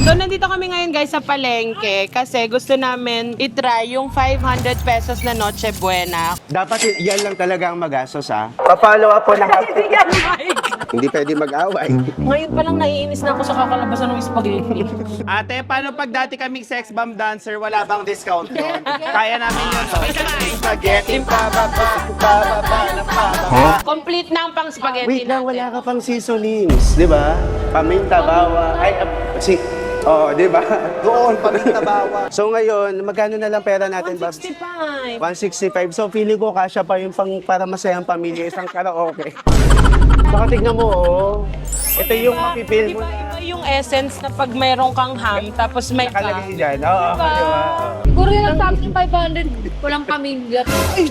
So, nandito kami ngayon guys sa palengke kasi gusto namin itry yung 500 pesos na Noche Buena. Dapat yan lang talaga ang magastos, ha? Pa-follow up po na Hindi yan, Mike! Hindi pwede mag-away. Ngayon pa lang naiinis na ako sa kakalabasan ng spaghetti. Ate, paano pag dati kaming sex bomb dancer, wala bang discount yun? Kaya namin yun. Spaghetti, pababa na pababa. Complete na ang pang spaghetti Wait lang, natin. wala ka pang seasonings, di ba? Paminta, bawa, di ba? Doon, paminta bawa. So ngayon, magkano na lang pera natin, Babs? 165. 165. So feeling ko kasya pa yung pang para masayang pamilya, isang karaoke. Baka tignan mo, oh. Ito yung mapipil mo. Iba yung essence na pag meron kang ham, tapos may Nakalagay dyan. Oo, di ba? Puro lang sa akin 500. Walang pamilya. Ay,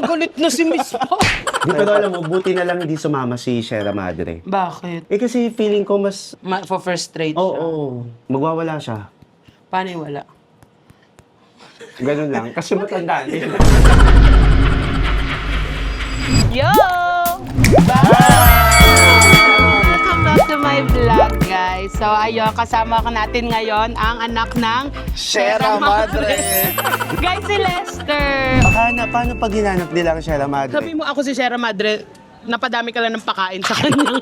galit na si Miss Po. Di, pero alam mo, buti na lang hindi sumama si Sierra Madre. Bakit? Eh kasi feeling ko mas... For first trade Oo, magwawala siya. Paano yung wala? Ganun lang. Kasi matanda din. Yo! Welcome back to my vlog, guys. So, ayun, kasama ka natin ngayon ang anak ng Sierra Madre. Guys, si Lester. Paano pag hinanap nila ang Sierra Madre? Sabi mo ako si Sierra Madre, napadami ka lang ng pakain sa kanya.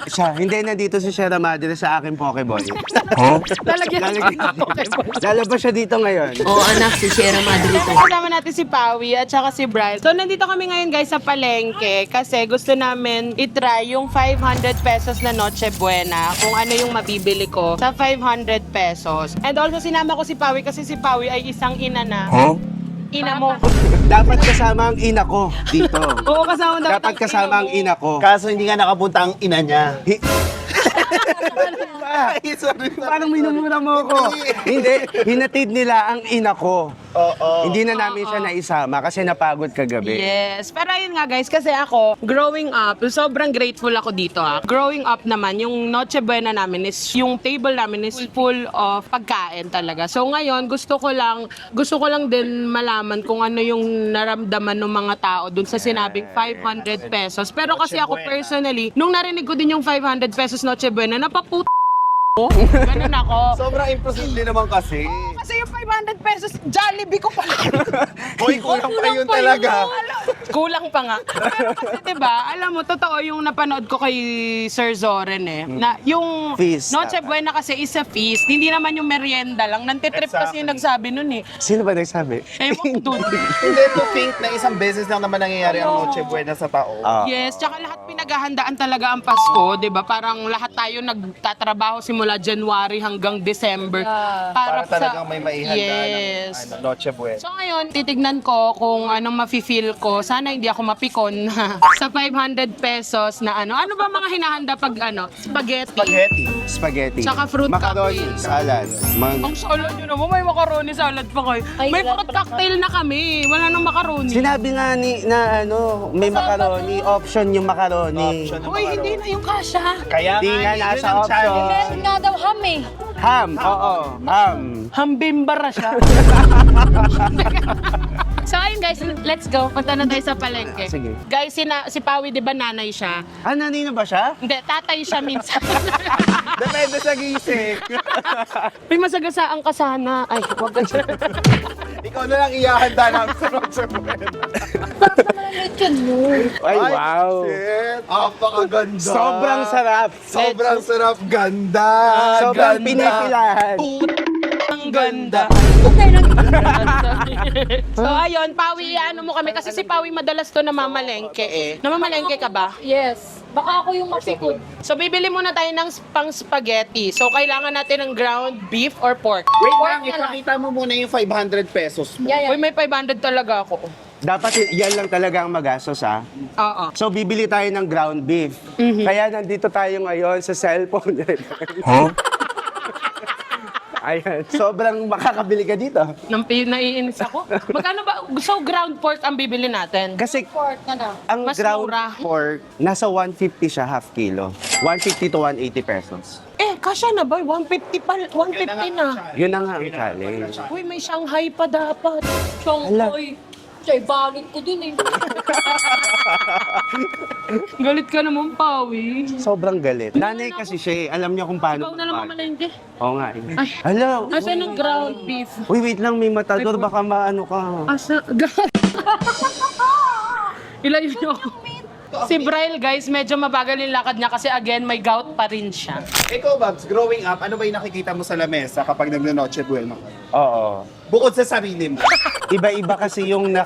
Siya, hindi nandito si Sierra Madre sa aking Pokeball. Lalagyan siya ng Pokeball. Lalabas siya dito ngayon. Oo anak, si Sierra Madre to. Kasama natin si Pawi at saka si Brian. So, nandito kami ngayon guys sa palengke kasi gusto namin itry yung 500 pesos na Noche Buena kung ano yung mabibili ko sa 500 pesos. And also, sinama ko si Pawi kasi si Pawi ay isang ina na. Ina mo. Dapat kasama ang ina ko dito. Oo, kasama Dapat kasama ang ina ko. Kaso hindi nga nakapunta ang ina niya. Ay, sorry. Parang minumura mo ako. Hindi, hinatid nila ang ina ko. Oo. Hindi na namin siya naisama kasi napagod kagabi. Yes. Pero ayun nga guys, kasi ako, growing up, sobrang grateful ako dito ha. Growing up naman, yung Noche Buena namin is, yung table namin is full of pagkain talaga. So ngayon, gusto ko lang din malaman kung ano yung naramdaman ng mga tao dun sa sinabing 500 pesos. Pero kasi ako personally, nung narinig ko din yung 500 pesos Noche Buena, napaputo ko. Ganun ako. Sobrang imposible naman kasi. Kasi yung 500 pesos, Jollibee ko pala. Hoy, kulang pa yun talaga. Kulang pa nga. Pero kasi diba, alam mo, totoo yung napanood ko kay Sir Zoren na yung Feast. Noche Buena kasi is a feast. Hindi naman yung merienda lang. Nantitrip kasi yung nagsabi nun eh. Sino ba nagsabi? Ewan ko dun. Hindi to think na isang beses lang naman nangyayari ang Noche Buena sa tao. Yes, tsaka lahat pinaghahandaan talaga ang Pasko, 'di ba? Parang lahat tayo nagtatrabaho simula January hanggang December Para talagang may maihanda yes. ng Noche Buena. So ngayon, titignan ko kung anong mafe-feel ko. Sana hindi ako mapikon sa 500 pesos na ano. Ano ba mga hinahanda pag ano? Spaghetti. Spaghetti. Spaghetti. Tsaka fruit Macaroni, cocktail. salad. Ang salad yun naman, may macaroni salad pa kayo. Ay, May wala fruit pa cocktail na kami. Wala nang macaroni. Sinabi nga na may macaroni, option yung macaroni. Option ng Uy, hindi na yung kasha. Kaya Di nga yun nasa ang option. challenge. Meron nga daw ham eh. Ham, oo, ham. Hambimbara siya. So ayun guys, let's go. Punta na tayo sa palengke. Sige. Guys, si Pawi, di ba nanay siya? Ah, nanino ba siya? Hindi, tatay siya minsan. Depende sa gising. May masagasaang ka sana. Ay, wag ka siya. Ikaw na lang ihahanda namin sa Noche Buena. Bakit naman ang lechon mo? Ay, wow. Shit. Apakaganda. Sobrang sarap. Sobrang sarap. Ganda. Sobrang Ganda. pinipilahan. Ang ganda. Okay lang. So ayun, Pawi, ano mo kami? Kasi si Pawi madalas to namamalengke eh. Namamalengke ka ba? Yes. Baka ako yung mapikon. So bibili muna tayo ng pang spaghetti. So kailangan natin ng ground beef or pork. Wait Pork lang, na lang. ipakita mo muna yung 500 pesos mo. Yeah, Uy, yeah. may 500 talaga ako. Dapat yan lang talaga ang magastos, ha? Oo. So, bibili tayo ng ground beef. Kaya nandito tayo ngayon sa cellphone. Ayan, sobrang makakabili ka dito. Naiinis ako. Magkano ba? So ground pork ang bibili natin? Kasi Pork na lang. ang Mas ground mura. pork, nasa 150 siya half kilo. 150 to 180 pesos. Eh, kasya na ba? 150 pa, 150 na. Yun na nga ang challenge. Uy, may Shanghai pa dapat. Siyang, oy. Siya, balot ko dun eh. Galit ka naman, Pawi. Sobrang galit. Nanay kasi siya eh. Alam niya kung paano. Ikaw na lang mamalengke. Oo nga eh. Hello. Asan yung ground beef? Uy, wait lang. May matador. Baka maano ka. Asa? Ilayo niyo ako. Si Bryle, guys, medyo mabagal yung lakad niya kasi again, may gout pa rin siya. Ikaw, Babs, growing up, ano ba yung nakikita mo sa lamesa kapag nagno-Noche Buena? Oo. Bukod sa sarili mo. Iba-iba kasi yung Hindi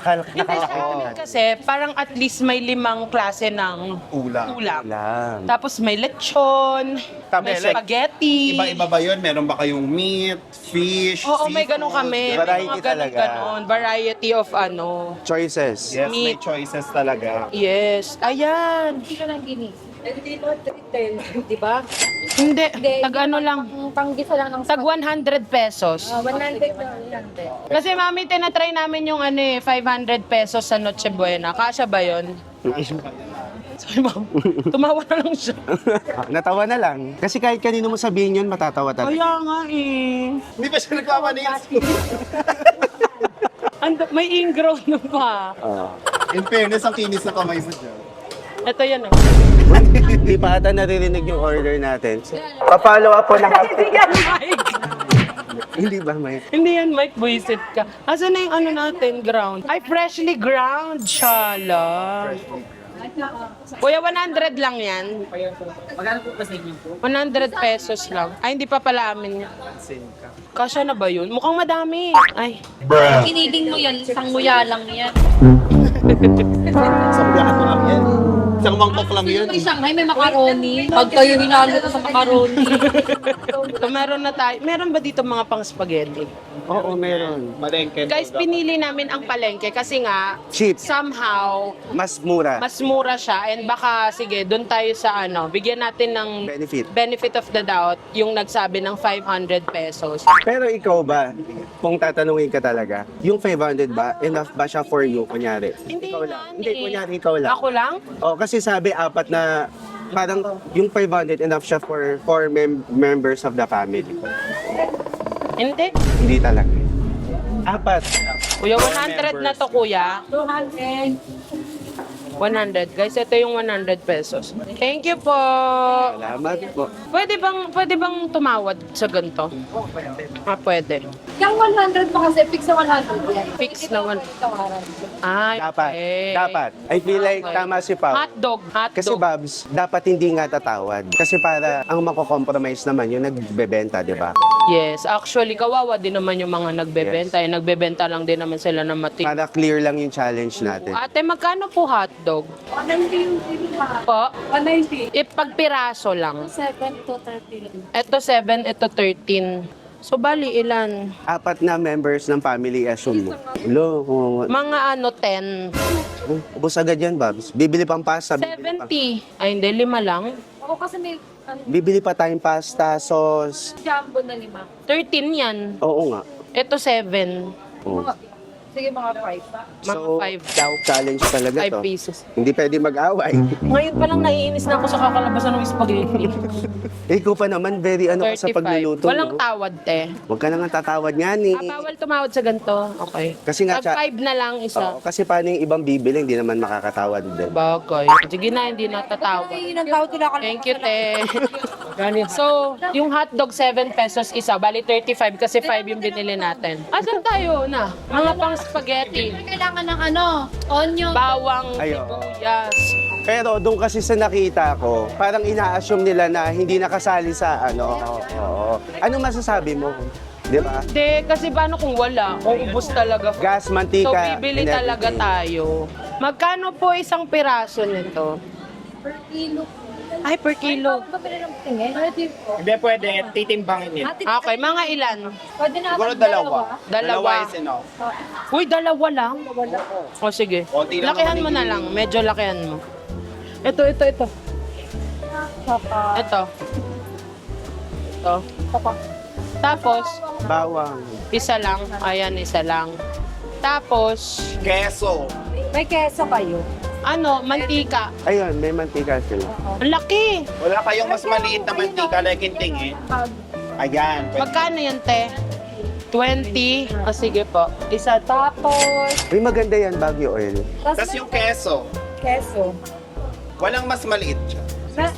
kasi parang at least may 5 klase ng Ulam. ulam. Lang. Tapos may lechon, may Like, spaghetti. Iba-iba ba yun? Meron ba kayong meat, fish, Oo, may seafood? ganun kami. Variety May mga talaga. ganon. Variety of Choices. Yes, may Meat. choices talaga. Yes. Ayan. Hindi ka lang ginis. Hindi mo 310, di ba? Hindi. Tag ano lang. Panggisa lang ng Tag 100 pesos. 100 na. Kasi mami, tinatry namin yung 500 pesos sa Noche Buena. Kasya ba yun? Sorry, ma'am. Tumawa na lang siya. Natawa na lang. Kasi kahit kanino mo sabihin yun, matatawa talaga. Kaya nga eh. Hindi pa siya nagkamanis. May ingrown na pa. In fairness, ang kinis na kamay mo dyan. Ito yan oh. Hindi pa ata naririnig yung order natin. Pa-follow up po na Hindi yan, Mike. Hindi ba may? Hindi yan, Mike. Buisit ka. Asan na yung ano natin, ground? Ay, freshly ground. Shala. Kuya, 100 lang yan. Magkano po kasi inyo po? 100 pesos lang. Ay, hindi pa pala amin yan. Kasya na ba yun? Mukhang madami. Ay. Kiniling mo yan, isang nguya lang yan. Isang black lang yan. Isang mangkok lang yan. May Shanghai, may macaroni. Pag kayo hinalo ko sa macaroni. So, meron na tayo. Meron ba dito mga pang spaghetti? Oo, meron. Malengke. Guys, pinili namin ang palengke kasi nga, Cheap. somehow, Mas mura. mas mura siya and baka, sige, doon tayo sa bigyan natin ng Benefit. of the doubt yung nagsabi ng 500 pesos. Pero ikaw ba, kung tatanungin ka talaga, yung 500 ba, enough ba siya for you, kunyari? Hindi Ikaw nga, lang. Hindi, kunyari ikaw lang. Ako lang? O, kasi sabi apat na, parang yung 500 enough siya for 4 members of the family. Hindi. Hindi talaga. Apat. Kuya, 100 na to, kuya. 200. 100. Guys, ito yung 100 pesos. Thank you po. Salamat po. Pwede bang tumawad sa ganito? Pwede. Yung 100 pa kasi, fix na 100 yan. Fix na 100. Ay, Dapat. okay. Dapat. I feel like Okay. tama si Pao. Hotdog. Kasi Hotdog. Babs, dapat hindi nga tatawad. Kasi para ang mako-compromise naman yung nagbebenta, di ba? Yes, actually, kawawa din naman yung mga nagbebenta. Nagbebenta lang din naman sila ng mati. Para clear lang yung challenge natin. Ate, magkano po hotdog? 190 yung pinaka. Po? 190. Pag piraso lang. 7 to 30. Ito 7, ito 13. So, bali ilan? Apat na members ng family, assume mo. Lo, Mga 10. ubos agad yan, Babs. Bibili pang pasta. Bibili 70. Ay, hindi, 5 lang. Ako kasi may Bibili pa tayong pasta, sauce. jumbo na 5. 13 yan. Oo nga. Ito 7. Oo. Sige, mga 5. Mga 5 daw. Challenge talaga 5 to. pieces. Hindi pwede mag-away. Ngayon pa lang naiinis na ako sa kakalabasan ng spaghetti. Ikaw pa naman, very ano ka sa 35. pagluluto. Walang no? tawad, te. Huwag ka na nga tatawad nga ni. Bawal tumawad sa ganito. Okay. Kasi nga, Tag 5 na lang isa. Oo, kasi paano yung ibang bibili, hindi naman makakatawad din. Bagay. Sige na, hindi natatawad. Ay, nagtawag ko lang ako. Thank you, te. So, yung hotdog 7 pesos isa, bali 35 kasi 5 yung binili natin. Asan tayo na? Mga pang spaghetti, Kailangan ng onion. bawang, Ay, oo. sibuyas. Pero doon kasi sa nakita ko, parang ina-assume nila na hindi nakasali sa ano. Oo. Ano masasabi mo? Di ba? Hindi, kasi paano kung wala? Kung ubos talaga. Gas, mantika, So, bibili and talaga everything. tayo. Magkano po isang piraso nito? Per kilo. Ay, per kilo. Ano ba pala ng tingin? Pwede po. Hindi pwede, titimbangin nila. Okay, mga ilan? Pwede na Siguro ako dalawa. Dalawa. is enough. Uy, dalawa lang? O sige. Konti lang Lakihan naman mo na yung- lang. Medyo lakihan mo. Ito. Ito. Tapos, Bawang. isa lang. Ayan, isa lang. Tapos, Keso. May keso kayo. mantika. Ayun, may mantika sila. Ang laki. Wala kayong mas maliit na mantika like hinting eh. Ayan. Pwede. Magkano yan, te? 20. O sige po. Isa tapos. Uy, maganda yan, Baguio oil. Tapos yung keso. Keso. Walang mas maliit siya.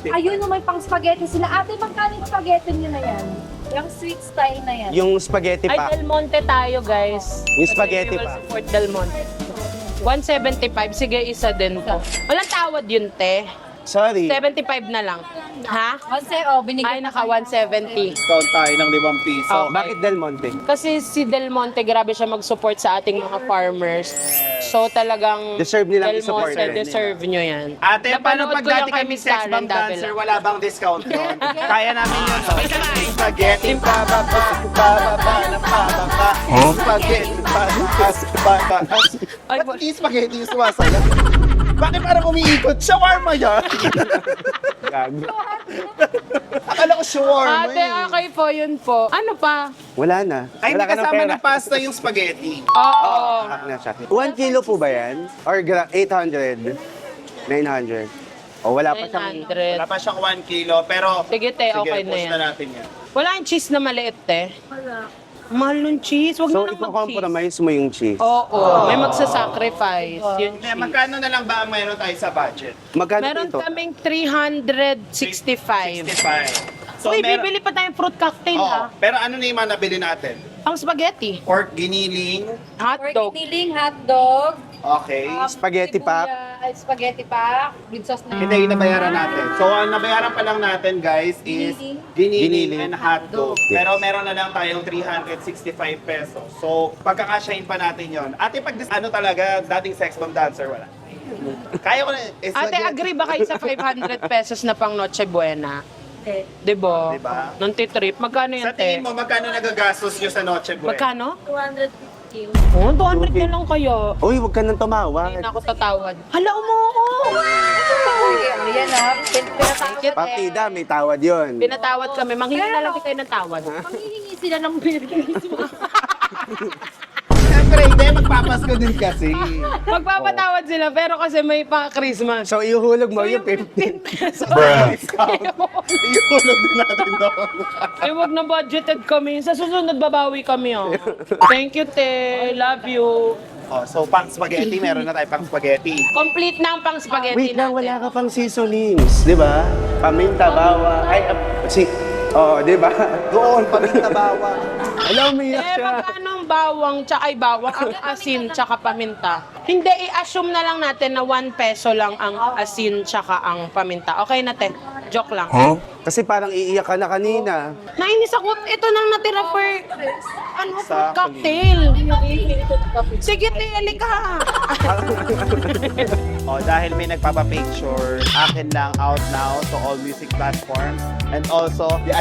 Ayun, may pang spaghetti sila. Ate, magkano yung spaghetti nyo na yan? Yung sweet style na yan. Yung spaghetti Ay, pa. Del Monte tayo, guys. Yung spaghetti Kasi we will pa. support Del Monte. 175. Sige, isa din to. Walang tawad yun, te. Sorry. 75 na lang. Ha? Kasi, Ay, binigyan naka 170. Discount tayo ng 5 piso. Oh. Bakit Del Monte? Kasi si Del Monte, grabe siya mag-support sa ating mga farmers. So talagang Deserve nilang Del i-support Monte, yan. deserve nyo yan. Ate, paano Napanood pag ko yung dati kay kami Miss sex Karen bomb dancer, Davila. wala bang discount yun? Kaya namin yun. Spaghetti, pababa, pababa, na pababa. Spaghetti, pababa. Ay, Ba't hindi spaghetti yung sumasaya? Bakit parang umiikot? Shawarma yan! Gago. Akala ko shawarma Ate, eh. okay po, yun po. Ano pa? Wala na. Ay, Wala hindi ka ng kasama pera. ng pasta yung spaghetti. Oo. Hack na siya. 1 kilo po ba yan? Or 800? 900? O wala pa siyang... 900. Wala pa siyang 1 kilo, pero... Sige, te, okay na post yan. na natin yan. Wala yung cheese na maliit, te. Wala. Mahal ng cheese. Huwag So, na lang mag-cheese. i-compromise mo yung cheese. Oo. May magsasacrifice. Yung Hindi, cheese. magkano na lang ba ang mayroon tayo sa budget? Magkano Meron dito? kaming 365. 65. Uy, meron- bibili pa tayong fruit cocktail, Oo, ha? pero ano na yung mga nabili natin? Ang spaghetti. Pork giniling, Hotdog. Pork kniling, hotdog. okay. Spaghetti pack. Spaghetti pack. With sauce na Hindi, yung nabayaran natin. So, ang nabayaran pa lang natin, guys, is giniling Giniling. and hotdog. Yes. Pero meron na lang tayong 365 pesos. So, pagkakasyahin pa natin yon. Ate, pag ano talaga, dating sex bomb dancer, wala. Kaya ko na. Ate, agree ba kayo sa 500 pesos na pang Noche Buena? Diba? Diba? Nung trip, magkano Sa yan, te? tingin mo, magkano nagagastos nyo sa Noche Buena? Magkano? 250. Oh, 200 na lang kayo. Uy, huwag ka nang tumawag. Hindi na ako tatawad. Hala, umuho! Sige, yan ha. Pinatawag. Partida, may tawad yun. Pinatawad kami. Manghingi na lang kayo ng tawad. Manghihingi sila ng pinagkakis mo. Siyempre, hindi. Magpapasko din kasi. Magpapatawad sila, pero kasi may pa-Christmas. So, ihuhulog mo yung 15. pesos. Iulog din natin doon. Eh, wag na budgeted kami. Sa susunod, babawi kami, oh. Thank you, te. Love you. Oh, so, pang spaghetti, meron na tayo pang spaghetti. Complete na ang pang spaghetti Wait lang, natin. wala ka pang seasonings. Di ba? Paminta, bawa. Ay, di ba? Doon, paminta bawang. Alam, umiyak Eh, siya. magkano ang bawang, tsaka ay bawang, ang asin, tsaka paminta? Hindi, i-assume na lang natin na 1 peso lang ang asin, tsaka ang paminta. Okay na, te. Joke lang. Kasi parang iiyak ka na kanina. Nainis ako. Ito nang natira for, ano, Sa fruit cocktail. Sige, te, halika. Oh, dahil may nagpapa-picture, akin lang out now to all music platforms and also the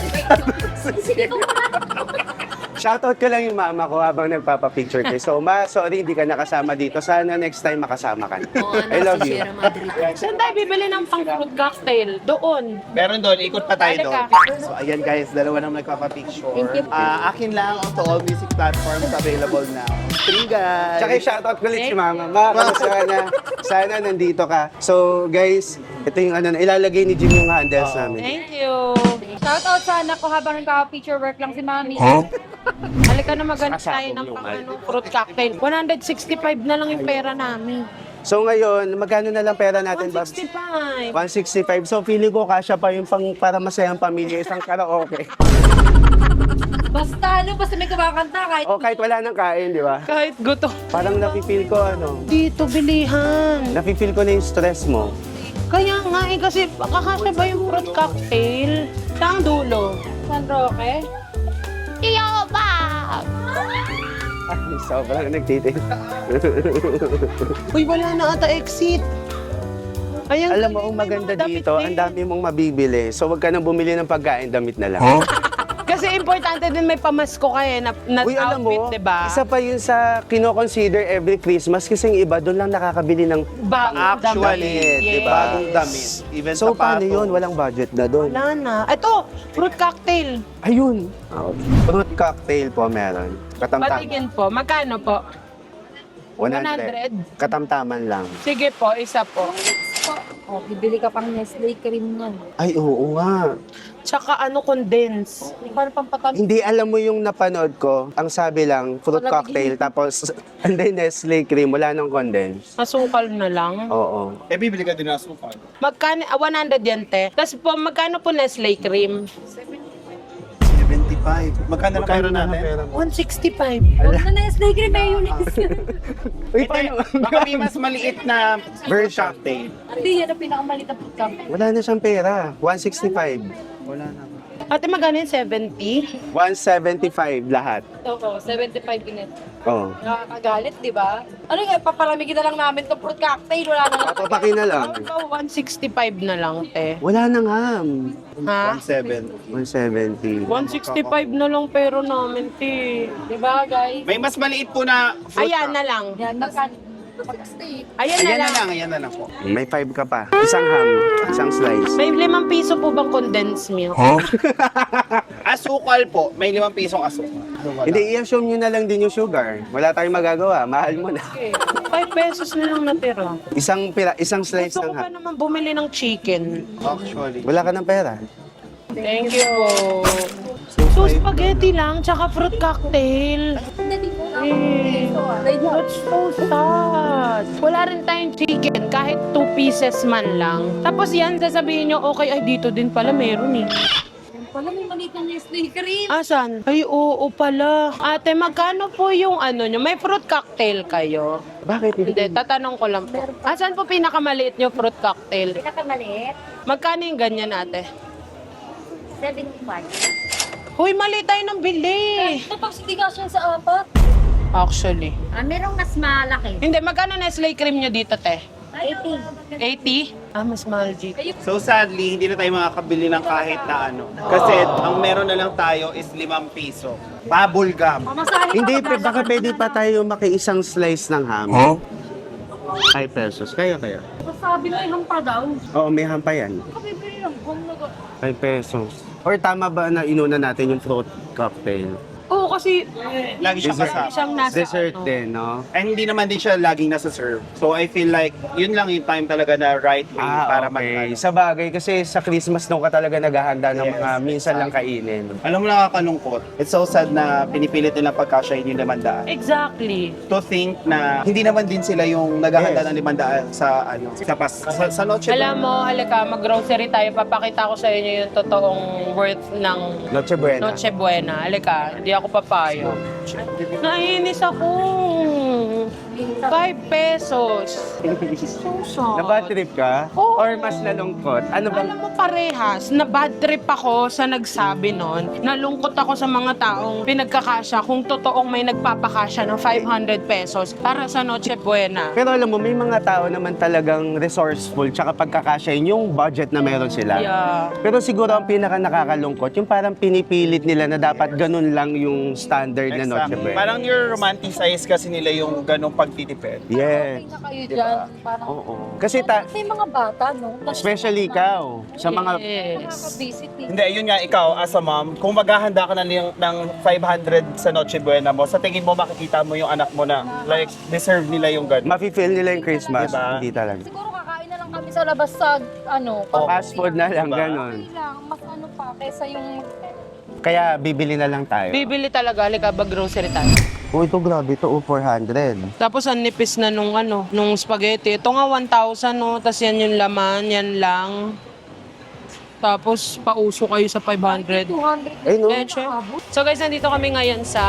Shoutout ko lang yung mama ko habang nagpapapicture kayo. So, ma, sorry, hindi ka nakasama dito. Sana next time makasama ka. I love you. Saan tayo bibili ng pang fruit cocktail? Doon. Meron doon, ikot pa tayo doon. Halika. So ayan guys, dalawa nang nagpapa-picture. Akin lang to all music platforms available now. 3 guys. Tsaka shoutout ko ulit si mama. Ma, sana nandito ka. So, guys, ito yung ano, ilalagay ni Jim yung handles namin. Thank you. Shoutout sa anak ko habang nagka-picture work lang si Mami. Halika na maghanap tayo ng pang ano, fruit cocktail. 165 na lang yung pera namin. So, ngayon, magkano na lang pera natin, Babs? 165. 165. So, feeling ko kasya pa yung pang para masayang pamilya, isang karaoke. Basta may kumakanta kahit O kahit wala nang kain, di ba? Kahit gutom. Parang nafe-feel ko, Dito, bilihan. nafe-feel ko na yung stress mo. Kaya nga eh, kasi kakasya ba yung fruit cocktail? Saan dulo? San Roque. Iyo ba? Ay, sobrang nagtitin. Uy, wala na ata exit. Ayan, Alam mo, ang maganda damit dito, eh. ang dami mong mabibili. So, wag ka nang bumili ng pagkain, damit na lang. Kasi importante din may pamasko kayo na Uy, alam outfit, mo, diba? isa pa yun sa kino-consider every Christmas kasi yung iba doon lang nakakabili ng Actually, damit. di Yes. ba? bagong damit. Even So, paano sapatos. yun? Walang budget na doon. Wala na. Ito, fruit cocktail. Ayun. Fruit cocktail po meron. Katamtaman. Patigin po. Magkano po? 100. Katamtaman lang. Sige po, isa po. Oh, bibili ka pang Nestle cream nun. Ay, oo nga. Tsaka condense. Para pampatamis. Hindi alam mo yung napanood ko, ang sabi lang, fruit cocktail, tapos and then Nestle cream, wala nang condense. Asukal na lang. Oo. Eh, bibili ka din ng asukal. Magkano? 100 yan, te. Tapos po, magkano po Nestle cream? 75. Magkano na pera natin? 165. Huwag na Nestle cream, may unit. Uy, Hindi, paano? baka may mas maliit na Version. cocktail. Hindi, yan ang pinakamalit na food company. Wala na siyang pera. 165. Wala na. Ate, magkano yung 70? 175 lahat. Oo, 75 init. Oo. Nakakagalit, di ba? Ano nga, papalamigin na lang namin itong fruit cocktail. Wala na lang. Papapaki na lang. 165 na lang, te. Wala na nga. Ha? 170. 170. 165 na lang pero namin, te. Di ba, guys? May mas maliit po na fruit Ayan na lang. Yan, mag-stay. Ayan na lang. Ayan na lang po. May 5 ka pa. Isang ham, isang slice. May 5 piso po bang condensed milk? Asukal po, may 5 pisong asukal. Hindi, i-assume nyo na lang din yung sugar. Wala tayong magagawa. Mahal mo na. 5 pesos na lang natira. Isang slice Gusto ko ng pa ham. naman bumili ng chicken. Actually. Wala ka ng pera. Thank you po. So, spaghetti lang, tsaka fruit cocktail. That's so sad. Wala rin tayong chicken, kahit 2 pieces man lang. Tapos yan, sasabihin nyo, okay, ay dito din pala meron eh. Wala, may maliit na Nestle cream. Asan? Ay, oo pala. Ate, magkano po yung nyo? May fruit cocktail kayo? Bakit Hindi, tatanong ko lang po. Asan po pinakamaliit nyo fruit cocktail? Pinakamaliit, Magkano yung ganyan, ate? 75. Huy, mali tayo ng bili. Tapos hindi ka siya sa apat. Actually. Merong mas malaki. Hindi, magkano Nestle cream nyo dito, te? 80. 80? Ah, mas mahal dito. So sadly, hindi na tayo makakabili ng kahit na ano. Kasi ang meron na lang tayo is 5 piso. Bubble gum. Pamasahe Hindi, ka ba? baka pwede pa tayo maki-isang slice ng ham. 5 pesos. Kaya. Sabi mo yung pa daw. Oo, may ham pa yan. Kabibili lang. 5 pesos. Or tama ba na inuna natin yung fruit cocktail? Oo, kasi Lagi siyang kasama. siyang nasa Dessert din, no? And hindi naman din siya laging nasa serve. So I feel like yun lang yung time talaga na right way para okay. mag- Sa bagay, kasi sa Christmas nung ka talaga naghahanda ng Yes. mga minsan lang kainin. Alam mo, nakakalungkot. It's so sad na pinipilit nilang pagkasyahin yung 500. Exactly. To think na hindi naman din sila yung naghahanda Yes. ng 500 sa Noche Alam mo, halika, mag-grocery tayo. Papakita ko sa inyo yung totoong worth ng Noche Buena. Noche Buena. Halika, hindi ako papayo. Naiinis ako. 5 pesos. So sad. Na-bad trip ka? Oo. Or mas nalungkot? Ano bang... Alam mo parehas, na bad trip ako sa nagsabi nun. Nalungkot ako sa mga taong pinagkakasya kung totoong may nagpapakasya ng 500 pesos para sa Noche Buena. Pero alam mo, may mga tao naman talagang resourceful tsaka pagkakasyahin yung budget na meron sila. Yeah. Pero siguro ang pinaka nakakalungkot, yung parang pinipilit nila na dapat ganun lang yung standard na Noche Exactly. Buena. Parang you're romanticize kasi nila yung ganong pagtitipid. Yes. Okay na kayo dyan. Parang, Oo. Kasi may mga bata, no? especially ikaw, sa mga... Yes. Nakaka-visit eh. Hindi, yun nga, ikaw as a mom, kung maghahanda ka na ng 500 sa Noche Buena mo, sa tingin mo makikita mo yung anak mo na like deserve nila yung ganun. Mafe-feel nila yung Christmas, Diba? hindi talaga. Siguro kakain na lang kami sa labas sa, Fast food na lang, Diba? ganun. okay lang, mas pa, kesa yung Kaya bibili na lang tayo. Bibili talaga, halika, mag-grocery tayo. Oh, ito grabe, ito 400. Tapos ang nipis na nung spaghetti. Ito nga 1,000 no, tapos yan yung laman, yan lang. Tapos pauso kayo sa 500. 200 Ay, no? Leche. So guys, nandito kami ngayon sa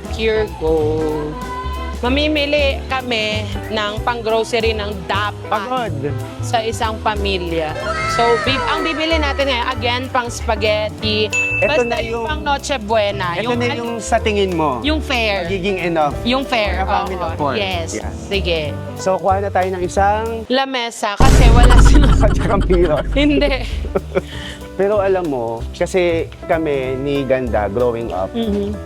Pure Gold. Mamimili kami ng pang-grocery ng dapat Pagod. sa isang pamilya. So, ang bibili natin ngayon, again, pang spaghetti. Ito Basta na yung yung- pang Noche Buena. Ito na yung sa tingin mo, yung fair. magiging enough. Yung fair. For a family oo. of four. Yes. Yeah. Sige. So, kuha na tayo ng isang Lamesa kasi wala silang... Camilo. Hindi. Pero alam mo, kasi kami ni Ganda, growing up,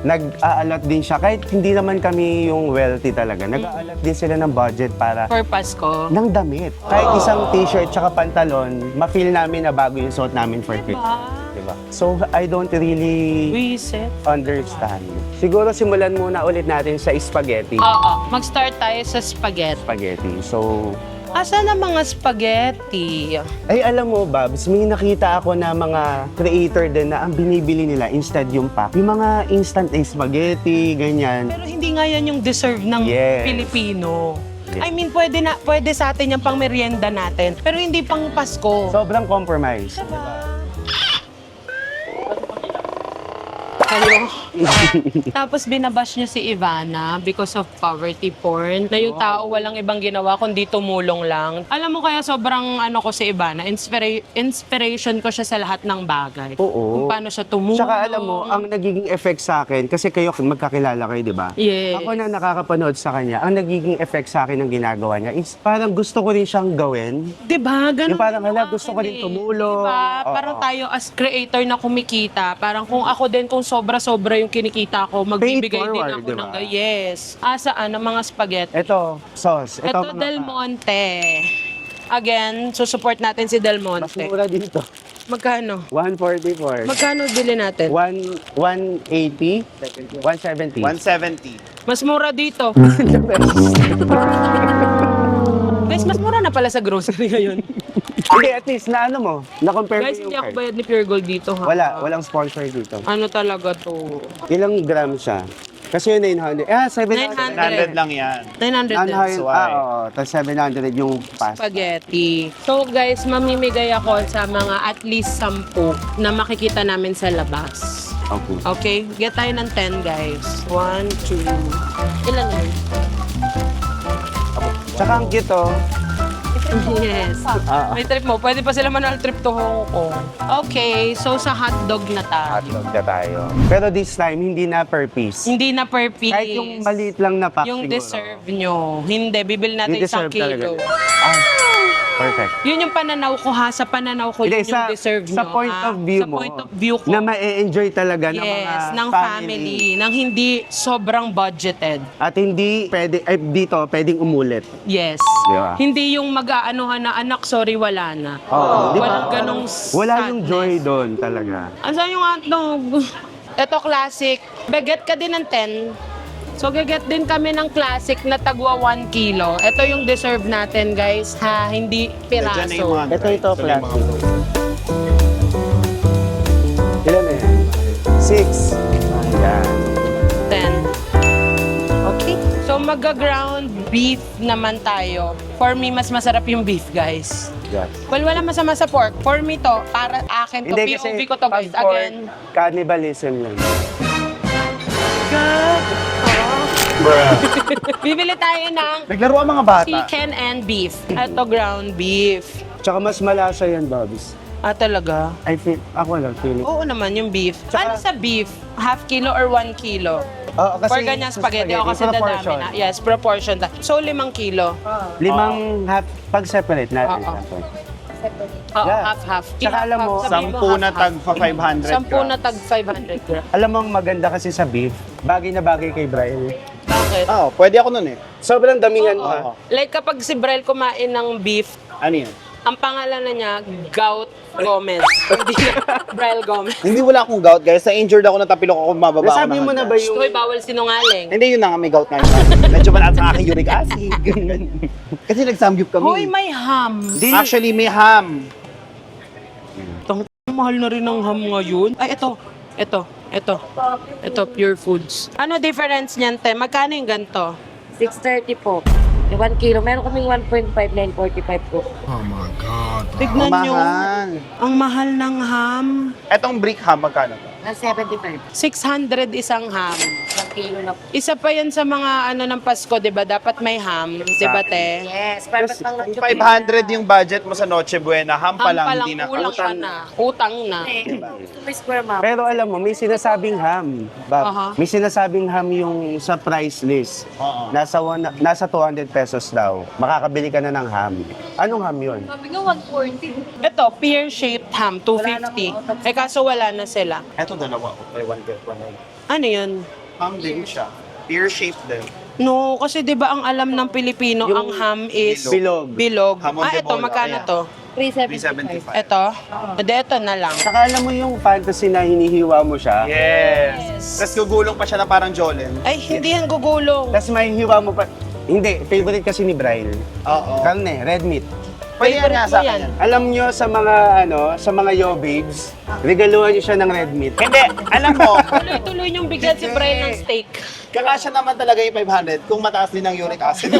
nag-aalat din siya. Kahit hindi naman kami yung wealthy talaga, nag-aalat din sila ng budget para For Pasko. ng damit. Kahit isang t-shirt tsaka pantalon, ma-feel namin na bago yung suot namin for Christmas. Diba? So, I don't really Reset. understand. Siguro simulan muna ulit natin sa spaghetti. Oo. Mag-start tayo sa spaghetti. Spaghetti. So, Asa na mga spaghetti? Ay, alam mo, Babs, may nakita ako na mga creator din na ang binibili nila instead yung pack. Yung mga instant spaghetti, ganyan. Pero hindi nga yan yung deserve ng Yes. Pilipino. Yes. I mean, pwede sa atin yung pang merienda natin. Pero hindi pang Pasko. Sobrang compromise. Kayo. Tapos binabash niya si Ivana because of poverty porn. Na yung tao walang ibang ginawa kundi tumulong lang. Alam mo kaya sobrang ano ko si Ivana, inspiration ko siya sa lahat ng bagay. Oo. Kung paano siya tumulong. Tsaka alam mo, ang nagiging effect sa akin, kasi kayo magkakilala kayo, di ba? Yes. Ako na nakakapanood sa kanya, ang nagiging effect sa akin ng ginagawa niya is parang gusto ko rin siyang gawin. Diba? Ganun Yung parang, hala, yung gusto ko akin rin eh. tumulong. Diba? Oo. Parang tayo as creator na kumikita, parang kung ako din, kung sobra-sobra yung kinikita ko, magbibigay din forward, ako diba? ng... Yes. Asaan ang mga spaghetti? Ito, sauce. Ito, mga- Del Monte. Again, susupport natin si Del Mas Monte. mura dito. Magkano? 144. Magkano bili natin? 180, 170. 170. Mas mura dito. Guys, mas mura na pala sa grocery ngayon. Hindi, at least na ano mo, na-compare Guys, mo hindi yung ako card. bayad ni Pure Gold dito ha. Walang sponsor dito. Ano talaga to? Ilang gram siya? Kasi yung 900. 700. 900. 100 lang yan. 900 din. 900. Why? Oo. Tapos 700 yung pasta. Spaghetti. So guys, mamimigay ako sa mga at least 10 na makikita namin sa labas. Okay. Okay? Get tayo ng 10 guys. 1, 2. Ilan yun? Tsaka ang cute oh. Yes. May trip mo. Pwede pa sila manual trip to Hong Kong. Okay, so sa hotdog na tayo. Hotdog na tayo. Pero this time, hindi na per piece. Hindi na per piece. Kahit yung maliit lang na pack Yung siguro. deserve nyo. Hindi, bibili natin Hindi isang deserve kilo. talaga. Ah, perfect. Yun yung pananaw ko ha. Sa pananaw ko, yun Hindi, yung deserve nyo. sa point ha? of view sa mo, point of view ko. na ma-enjoy talaga ng mga Yes, ng family. Ng hindi sobrang budgeted. At hindi pwede, dito, pwedeng umulit. Yes. Di ba? Hindi yung mag-aanohan na, anak, sorry, wala na. Oo, di ba? Walang ganong Wala yung sadness. joy doon talaga. Asan yung hotdog? Ito, classic. Baget ka din ng 10. So, gaget din kami ng classic na tagwa 1 kilo. Ito yung deserve natin, guys, ha? Hindi Diyan na yung piraso. mga Ito, dry. Ito na yung mga plastic. Ilan na yan? 6. Ayan. 10. Okay. So, mag-ground beef naman tayo. For me, mas masarap yung beef, guys. Yes. Well, wala masama sa pork. For me to, para akin to, Hindi POV kasi ko to, guys. pag pork, Again. cannibalism lang. Bibili tayo ng Naglaro ang mga bata. chicken and beef. Ito, ground beef. Tsaka mas malasa yan, Bobbies. Ah, talaga? Ako lang, feeling. Oo naman, yung beef. Tsaka- Ano sa beef? Half kilo or 1 kilo? Oo, For ganyang sa spaghetti, o kasi dadami proportion. na. Yes, proportion. So, 5 kilo. 5 half, pag-separate natin. Oo. dapat. Oo, Yeah. half-half. Tsaka alam mo, 10 na tag 500 10 na grams. tag 500 grams. Alam mo, ang maganda kasi sa beef, bagay na bagay kay Brian. Bakit? Oo, pwede ako nun eh. Sobrang damihan mo. Oo. Like kapag si Brel kumain ng beef, Ano yun? ang pangalan na niya, Gout Gomez. Hindi na Brel Gomez. Hindi wala akong gout, guys. Sa injured ako, natapilok ako, mababa ako Nasabi ng mo na ba hagdan. yung... Hoy, bawal sinungaling. Hindi, yun na nga, may gout ngayon. Medyo mataas ang aking uric acid. Kasi nagsamgyup kami. Hoy, may ham. Actually, may ham. Mahal na rin ang ham ngayon. Ay, ito. Ito, Pure Foods. Ano difference niyan, te? Magkano yung ganito? 630 po. Yung 1 kilo. Meron kaming 1.5, 945 po. Tignan nyo. Mahal. Ang mahal ng ham. Etong brick ham, magkano to? Na 75. 600 isang ham. 1 kilo na po. Isa pa yan sa mga ano ng Pasko, di ba? Dapat may ham. Di ba, te? Yes, para pang Kung 500 yung budget mo sa Noche Buena, ham pa Ham lang, pa lang, hindi na kulang pa na. Utang na. May square map. Pero alam mo, may sinasabing ham. Aha. May sinasabing ham yung sa price list. Oo. Nasa 200 pesos daw. Makakabili ka na ng ham. Anong ham yun? Sabi nga 140. Ito, pear-shaped ham, 250. Eh kaso wala na sila. Eto dalawa ko. May 1 get 1. Ano yun? Ham din siya. Pear-shaped din. No, kasi 'di ba ang alam ng Pilipino, Yung ang ham is bilog. bilog. Hamon de Ito bola, magkano ayan. to? 375. Ito? Hindi, ito na lang. Saka alam mo yung fantasy na hinihiwa mo siya. Yes. Tapos gugulong pa siya na parang Jolene. Ay, hindi yan gugulong. Tapos may hiwa mo pa. Hindi, favorite kasi ni Bryle. Oo. Karne, red meat. Pwede yan nga sa Favorite mo akin. yan. Alam nyo sa mga sa mga yo babes, regaluhan nyo siya ng red meat. Hindi, alam mo, Tuloy-tuloy yung bigyan si Brian ng steak. kakasya naman talaga yung 500 kung mataas din ang uric acid.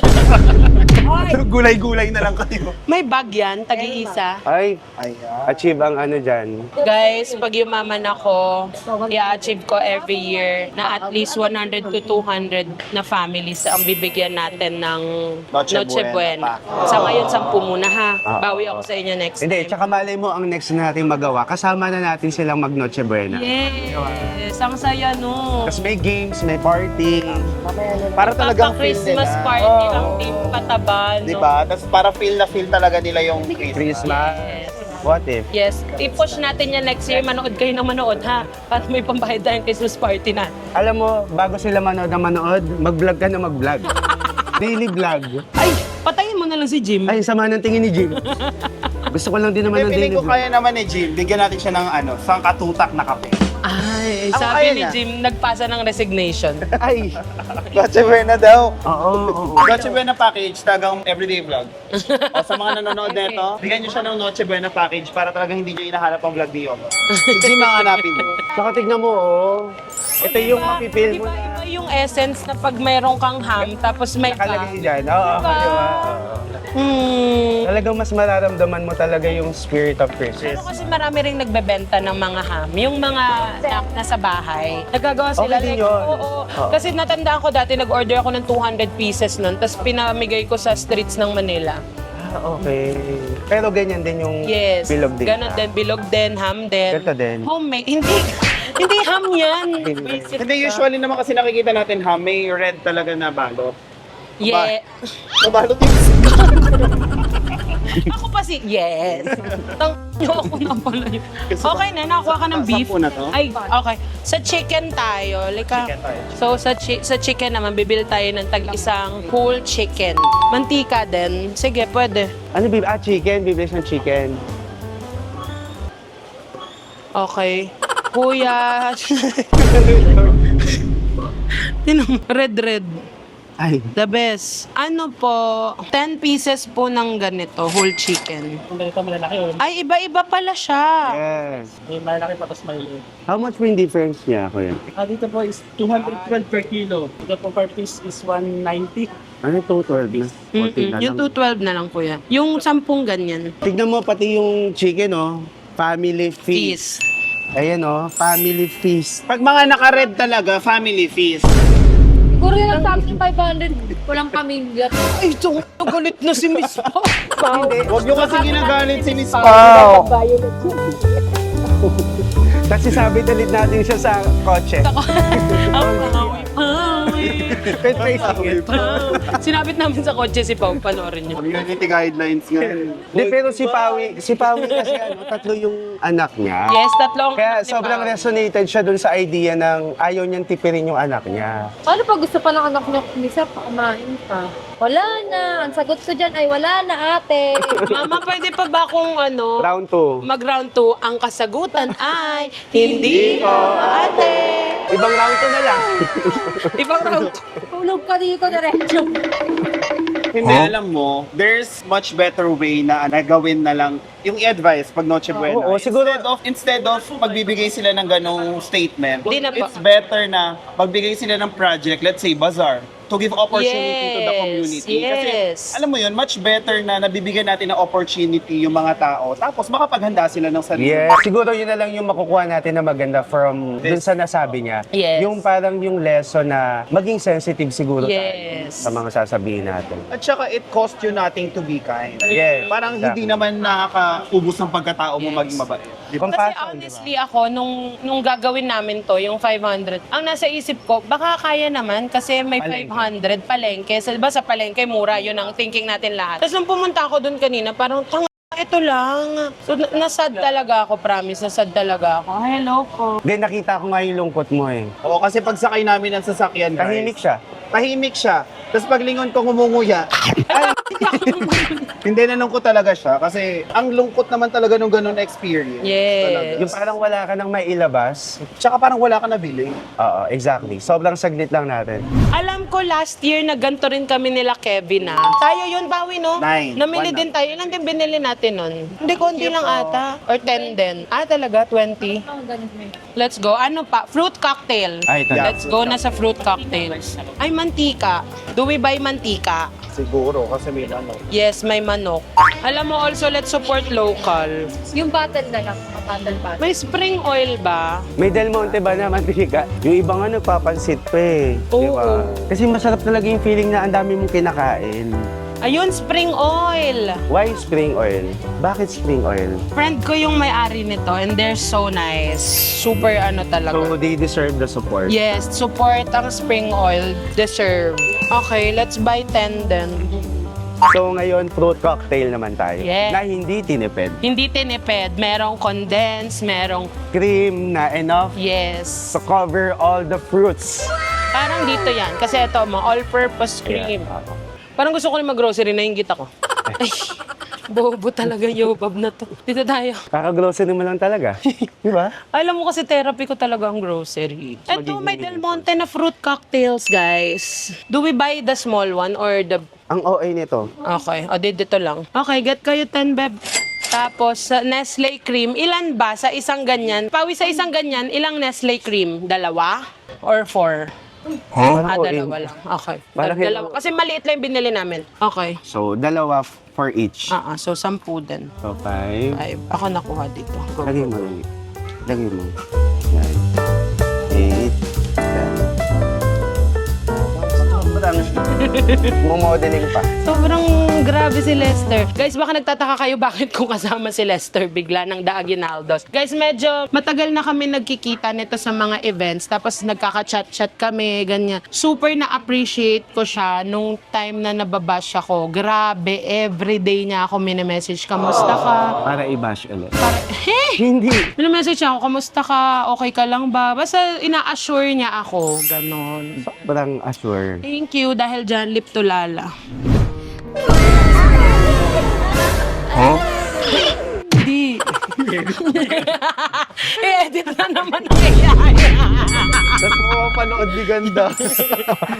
Gulay-gulay na lang kayo. May bag yan, tagi-isa. Ay, Ayan. achieve ang ano dyan. Guys, pag yumaman ako, i-achieve ko every year na at least 100 to 200 na families ang bibigyan natin ng Noche Noche Buena Buena. Sa ngayon, 10 muna ha. Ah, Bawi ako sa inyo next Hindi, time. tsaka malay mo ang next na natin magawa. Kasama na natin silang mag Noche Buena. Yes, ang saya no. Tapos may games, may party. Para talagang feel Christmas nila. party Oo. ang team Pataba, no? Diba? Tapos para feel na feel talaga nila yung Christmas. Christmas. Yes. What if? Yes, i-push natin yan next year. Manood kayo ng manood ha. Para may pambayad tayong Christmas party na. Alam mo, bago sila manood na manood, mag-vlog ka na mag-vlog. Daily vlog. Ay, patayin mo na lang si Jim. Ay, sama ng tingin ni Jim. Gusto ko lang din naman ng Piling daily ko vlog. kaya naman ni Jim, bigyan natin siya ng sangkatutak na kape. Ay, Ako, sabi kaya ni niya. Jim, nagpasa ng resignation. Ay, Noche Buena daw. oo, oo. Noche Buena package, tagang everyday vlog. O sa mga nanonood nito, bigyan nyo siya ng Noche Buena package para talagang hindi nyo inahanap ang vlog ni Yoko. Si Jim ang hanapin nyo. Saka tignan mo, oh. Ito yung mapipil mo Diba, na iba yung essence na pag mayroong kang ham, tapos may nakalagay ham. dyan. Oo, Diba? diba? Talagang mas mararamdaman mo talaga yung spirit of Christmas. Pero kasi marami rin nagbebenta ng mga ham. Yung mga nasa bahay. Nagagawa sila. Okay din yun. Oo. Kasi natandaan ko dati, nag-order ako ng 200 pieces nun, tapos pinamigay ko sa streets ng Manila. Ah, okay. Pero ganyan din yung Yes. bilog din. Ganon din, bilog din, ham din. Ito din. Homemade. Hindi ham yan. Visit Hindi, ka. usually naman kasi nakikita natin ha, may red talaga na balot. Yeah. Nabalot yung Ako pa si... Yes. Tang nyo ako na pala yun. Okay na, nakuha ka ng beef. Sampu na to? Ay, okay. Sa chicken tayo. Chicken tayo. So, sa chicken naman, bibili tayo ng tag-isang whole chicken. Mantika din. Sige, pwede. Ano, chicken. Bibili siyang chicken. Okay. Kuya. Red. Ay, The best. Ano po, 10 pieces po ng ganito, whole chicken. Kung ganito malalaki o Ay, iba-iba pala siya. yes. may malalaki pa tapos maliit. How much po yung difference niya, kuya? Dito po is 212 per kilo. Ito po per piece is 190. Ano, 212 na? 14 na Yung lang. 212 na lang, kuya. Yung 10 ganyan. Tignan mo pati yung chicken, oh. Family feast. Feast. Ayan, oh. Family feast. Pag mga naka-red talaga, family feast. Siguro yun ang sabi ng 500. Walang pamilya. Ay, so, galit na si Miss Pao. Huwag nyo kasi ginagalit si Miss Pao. Kasi sabi dalit natin siya sa kotse. Ang pangawi. Pet facing. Sinabit namin sa kotse si Pao. Panoorin niyo. Community guidelines nga. Di, pero si Pawi kasi tatlo yung anak niya. Yes, tatlo ang Kaya anak ni sobrang Pao. resonated siya dun sa idea ng ayaw niyang tipirin yung anak niya. Paano pag gusto pa ng anak niyo kumisa pa kumain pa? Wala na. Ang sagot ko dyan ay wala na ate. Mama, pwede pa ba kung ano, Round 2. mag-round 2? Ang kasagutan ay hindi po, ate. Ibang round 2 na lang. Ibang round 2. Tulog ka dito diretso. Hindi, alam mo, there's much better way na nagawin na lang yung i-advise pag Noche Buena. Oo, siguro- Instead of magbibigay sila ng ganong statement, Di na po. it's better na magbigay sila ng project, let's say bazaar, to give opportunity to the Yes, community. yes. Kasi, alam mo yun, much better na nabibigyan natin ng opportunity yung mga tao, tapos makapaghanda sila ng sarili. Yes. Siguro yun na lang yung makukuha natin na maganda from dun sa nasabi niya. Yes. Yung parang yung lesson na maging sensitive siguro tayo Yes. sa mga sasabihin natin. At saka, it costs you nothing to be kind. Yes. Parang hindi naman nakakaubos ng pagkatao mo Yes. maging mabait. Di ba? Kasi Compassion, honestly ako, nung gagawin namin to, yung 500, ang nasa isip ko, baka kaya naman kasi may Palengke. 500 palengke. Sa palengke, mura, yun ang thinking natin lahat. Tapos nung pumunta ako dun kanina, parang, ito lang. So, nasad talaga ako, promise, nasad talaga ako. Hello po. Then nakita ko nga yung lungkot mo eh. Oo, kasi pagsakay namin ng sasakyan, guys, Tahimik siya. tahimik siya. Tapos paglingon ko ngumunguya. Hindi, nalungkot talaga siya kasi ang lungkot naman talaga nung ganun experience. Yes. Yung parang wala ka nang mailabas. Tsaka parang wala ka nabili. Oo, exactly. Sobrang saglit lang natin. Alam ko last year na ganito rin kami nila Kevin Tayo yun, Bawi, no? 9. Namili din tayo. Ilan din binili natin nun? Hindi, konti lang ata. Or 10 din. Talaga? 20? Let's go. Ano pa? Fruit cocktail. Ay, ito. Let's go na sa fruit cocktails. Ay, mantika. Do we buy mantika? Siguro kasi may ano. Yes, may manok. Alam mo, also, let's support local. Yung bottle na lang, bottle. May spring oil ba? May Del Monte ba na mantika? Yung iba nga nagpapansit pa eh. Oo. Di ba? Kasi masarap talaga yung feeling na ang dami mong kinakain. Ayun, spring oil. Why spring oil? Bakit spring oil? Friend ko yung may-ari nito and they're so nice. Super ano talaga. So they deserve the support. Yes, support ang spring oil. Deserve. Okay, let's buy 10 then. So ngayon, fruit cocktail naman tayo. Yes. Na hindi tinipid. Hindi tinipid. Merong condensed, merong Cream na enough yes. to cover all the fruits. Parang dito yan. Kasi ito mo, all-purpose cream. Parang gusto ko rin mag-grocery na yung gita ko. Ay, bobo talaga yung bab na to. Dito tayo. Kaka-grocery mo lang talaga. Di ba? Alam mo kasi therapy ko talaga ang grocery. Ito, may Del Monte na fruit cocktails, guys. Do we buy the small one or the... Ang OA nito. Okay, o dito lang. Okay, get kayo 10, beb. Tapos, sa Nestle cream, ilan ba sa isang ganyan? Pawi sa isang ganyan, ilang Nestle cream? 2 or 4? Parang OA. Dalawa lang. Okay. Parang Dalawa. Kasi maliit lang yung binili namin. Okay. So, dalawa for each. So 10 din. So, 5. 5. Ako nakuha dito. Go. Lagay mo. Lagay mo. 9. 8. 10. Sobrang modeling pa. Sobrang grabe si Lester. Guys, baka nagtataka kayo bakit ko kasama si Lester bigla ng The Aguinaldos. Guys, medyo matagal na kami nagkikita nito sa mga events. Tapos nagkaka-chat-chat kami, ganyan. Super na-appreciate ko siya nung time na nababash ako. Grabe, everyday niya ako mini-message. Kamusta ka? Para i-bash ulit. Hindi. Mini-message ako, kamusta ka? Okay ka lang ba? Basta ina-assure niya ako. Ganon. Sobrang assure. Thank you dahil dyan, lip to lala. Hindi. I-edit na naman ang kaya. Tapos mapapanood ni ganda.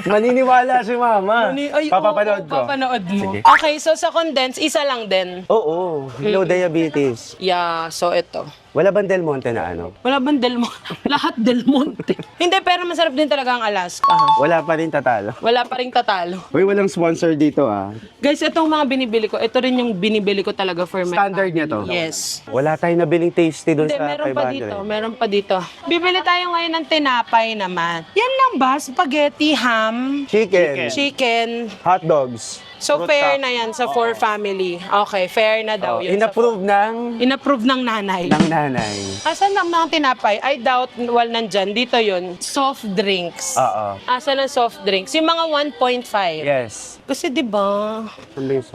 Maniniwala si mama. Papapanood ko. Papanood mo. Sige. Okay, so sa condense, isa lang din. Oo, low diabetes. Yeah, so ito. Wala bang Del Monte na ano? Wala bang Del Monte? Lahat Del Monte. Hindi, pero masarap din talaga ang Alaska. Ha? Wala pa rin tatalo. Wala pa rin tatalo. Uy, walang sponsor dito ah. Guys, itong mga binibili ko, ito rin yung binibili ko talaga for my Standard niya family. to? Yes. Wala tayong nabiling tasty doon Hindi, sa meron 500. pa dito. Meron pa dito. Bibili tayo ngayon ng tinapay naman. Yan lang ba? Spaghetti, ham, chicken. Hot dogs. So, Fruit fair cup. na yan sa 4 family. Okay, fair na daw yun. In-approve In-approve ng nanay. ng nanay. Asan ang mga tinapay? I doubt nandyan. Dito yun. Soft drinks. Oo. Asan ang soft drinks? Yung mga 1.5. Yes. Kasi di ba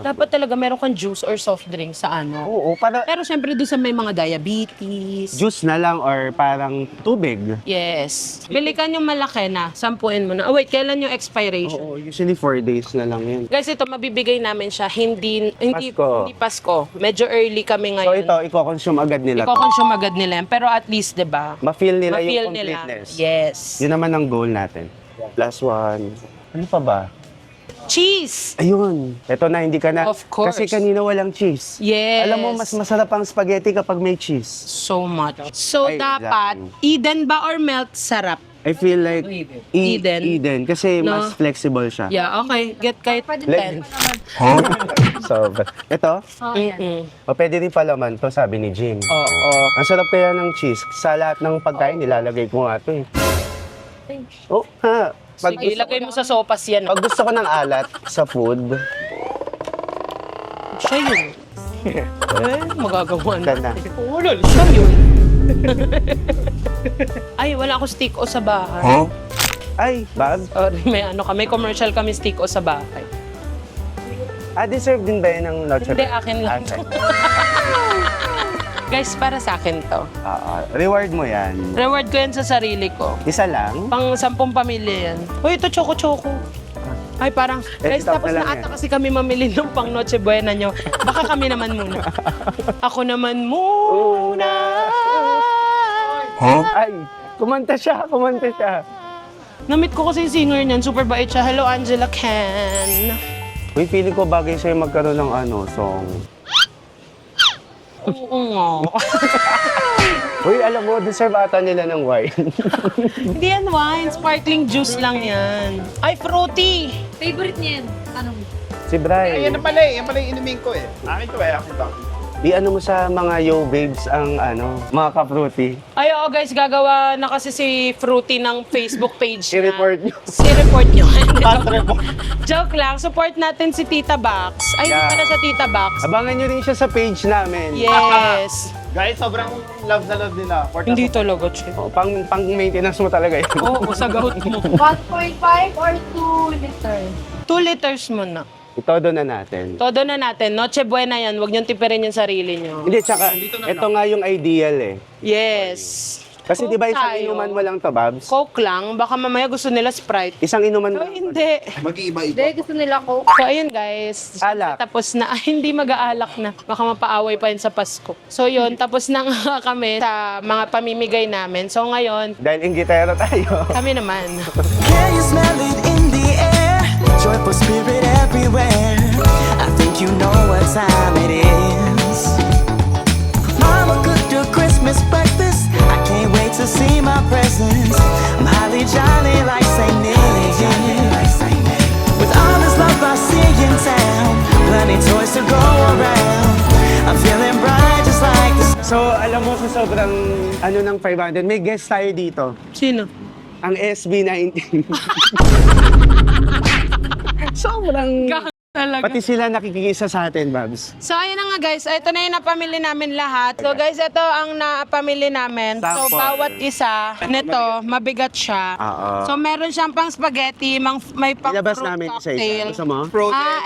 dapat talaga meron kang juice or soft drink sa ano. Oo, para Pero syempre doon sa may mga diabetes. juice na lang or parang tubig. Yes. Bili ka yung malaki na. Sampuin mo na. Oh wait, kailan yung expiration? Oo, usually 4 days na lang yun. Guys, ito mabibigay namin siya hindi Pasko. hindi Pasko. Medyo early kami So ngayon. ito, i-consume agad nila to. Iko-consume agad nila yan. Pero at least, 'di ba? Ma-feel nila Ma-feel yung nila. completeness. Yes. Yun naman ang goal natin. Plus 1. Ano pa ba? Cheese. Ayun. Ito na, hindi ka na. Of course. Kasi kanina walang cheese. Yes. Alam mo, mas masarap ang spaghetti kapag may cheese. So much. So Ay, dapat Eden ba or melt sarap? I feel like Eden. Eden. Kasi No? mas flexible siya. Yeah, okay. Get kahit Pwede 10. So, ito, Mm-mm. o pwede rin palaman to, sabi ni Jim. Oo. Ang sarap kaya ng cheese. Sa lahat ng pagkain, nilalagay ko nga to eh. Oh, ha. Pag Sige, ilagay mo sa sopas yan. Pag gusto ko ng alat sa food, Siya yun. Magagawa ka na. na. Oo, lol. Siya yun. Ay, wala ako stick o sa bahay. Ay, bag. Sorry, may commercial kami stick o sa bahay. Deserve din ba yun ng Noche Hindi, Buena? akin lang. Okay. Guys, para sa akin to. Reward mo yan. Reward ko yan sa sarili ko. Isa lang. Pang 10 pamilya yan. Uy, ito choco-choco. Ay, parang, guys, stop tapos na na lang ata yan. kasi kami mamili ng pang Noche Buena nyo. Baka kami naman muna. Ako naman muna. Ay, kumanta siya. Namit ko kasi yung singer niyan. Super bait siya. Hello, Angela Ken. Uy, feeling ko bagay sa'yo magkaroon ng song. Oo nga. Uy, alam mo, deserve ata nila ng wine. Hindi yan wine. Sparkling juice lang yan. Ay, fruity. Favorite niya yan. Anong? Si Bri. Yan pala eh. Yan pala yung inumin ko eh. Akin to eh. Akin to. Di mo sa mga yo babes ang mga ka-fruity. Ay, oo guys, gagawa na kasi si Fruity ng Facebook page niya. I-report nyo. Si-report nyo. Joke lang, support natin si Tita Box. Ay, hindi Yeah. pala siya Tita Box. Abangan nyo rin siya sa page namin. Yes. Guys, sobrang love na love nila. Hindi talaga, Che. Oh, pang-maintenance mo talaga yun. Oo, sa gout mo. 1.5 or 2 liter? 2 liters mo na. Itodo na natin. Todo na natin. Noche buena yan. Huwag niyong tipirin yung sarili niyo. Hindi, tsaka, ito nga yung ideal eh. Yes. Kasi di ba isang Tayo. inuman mo lang to, Babs? Coke lang. Baka mamaya gusto nila Sprite. Isang inuman mo So, lang. hindi. Mag-iiba-iba. Hindi, gusto nila ko. So, ayun guys. Alak. Tapos na. Ay, hindi mag-aalak na. Baka mapaaway pa yun sa Pasko. So, yun. Tapos na nga kami sa mga pamimigay namin. So, ngayon, Dahil inggitero tayo. kami naman. Can you smell it in the air? Joyful spirit everywhere. I think you know what time it is. Mama cooked a Christmas breakfast. I can't wait to see my presents. I'm highly jolly like Saint Nick. With all this love I see in town, plenty toys to go around. I'm feeling bright just like the sun. So, alam mo sa sobrang ng 500, may guest tayo dito. Sino? Ang SB19. Sobrang... Talaga. Pati sila nakikisa sa atin, Babs. So, ayun na nga guys. Ito na yung napamili namin lahat. So, guys, ito ang napamili namin. So, Sample. bawat isa nito, mabigat siya. Oo. So, meron siyang pang spaghetti, may pang Ilabas fruit namin isa-isa. cocktail. Gusto mo?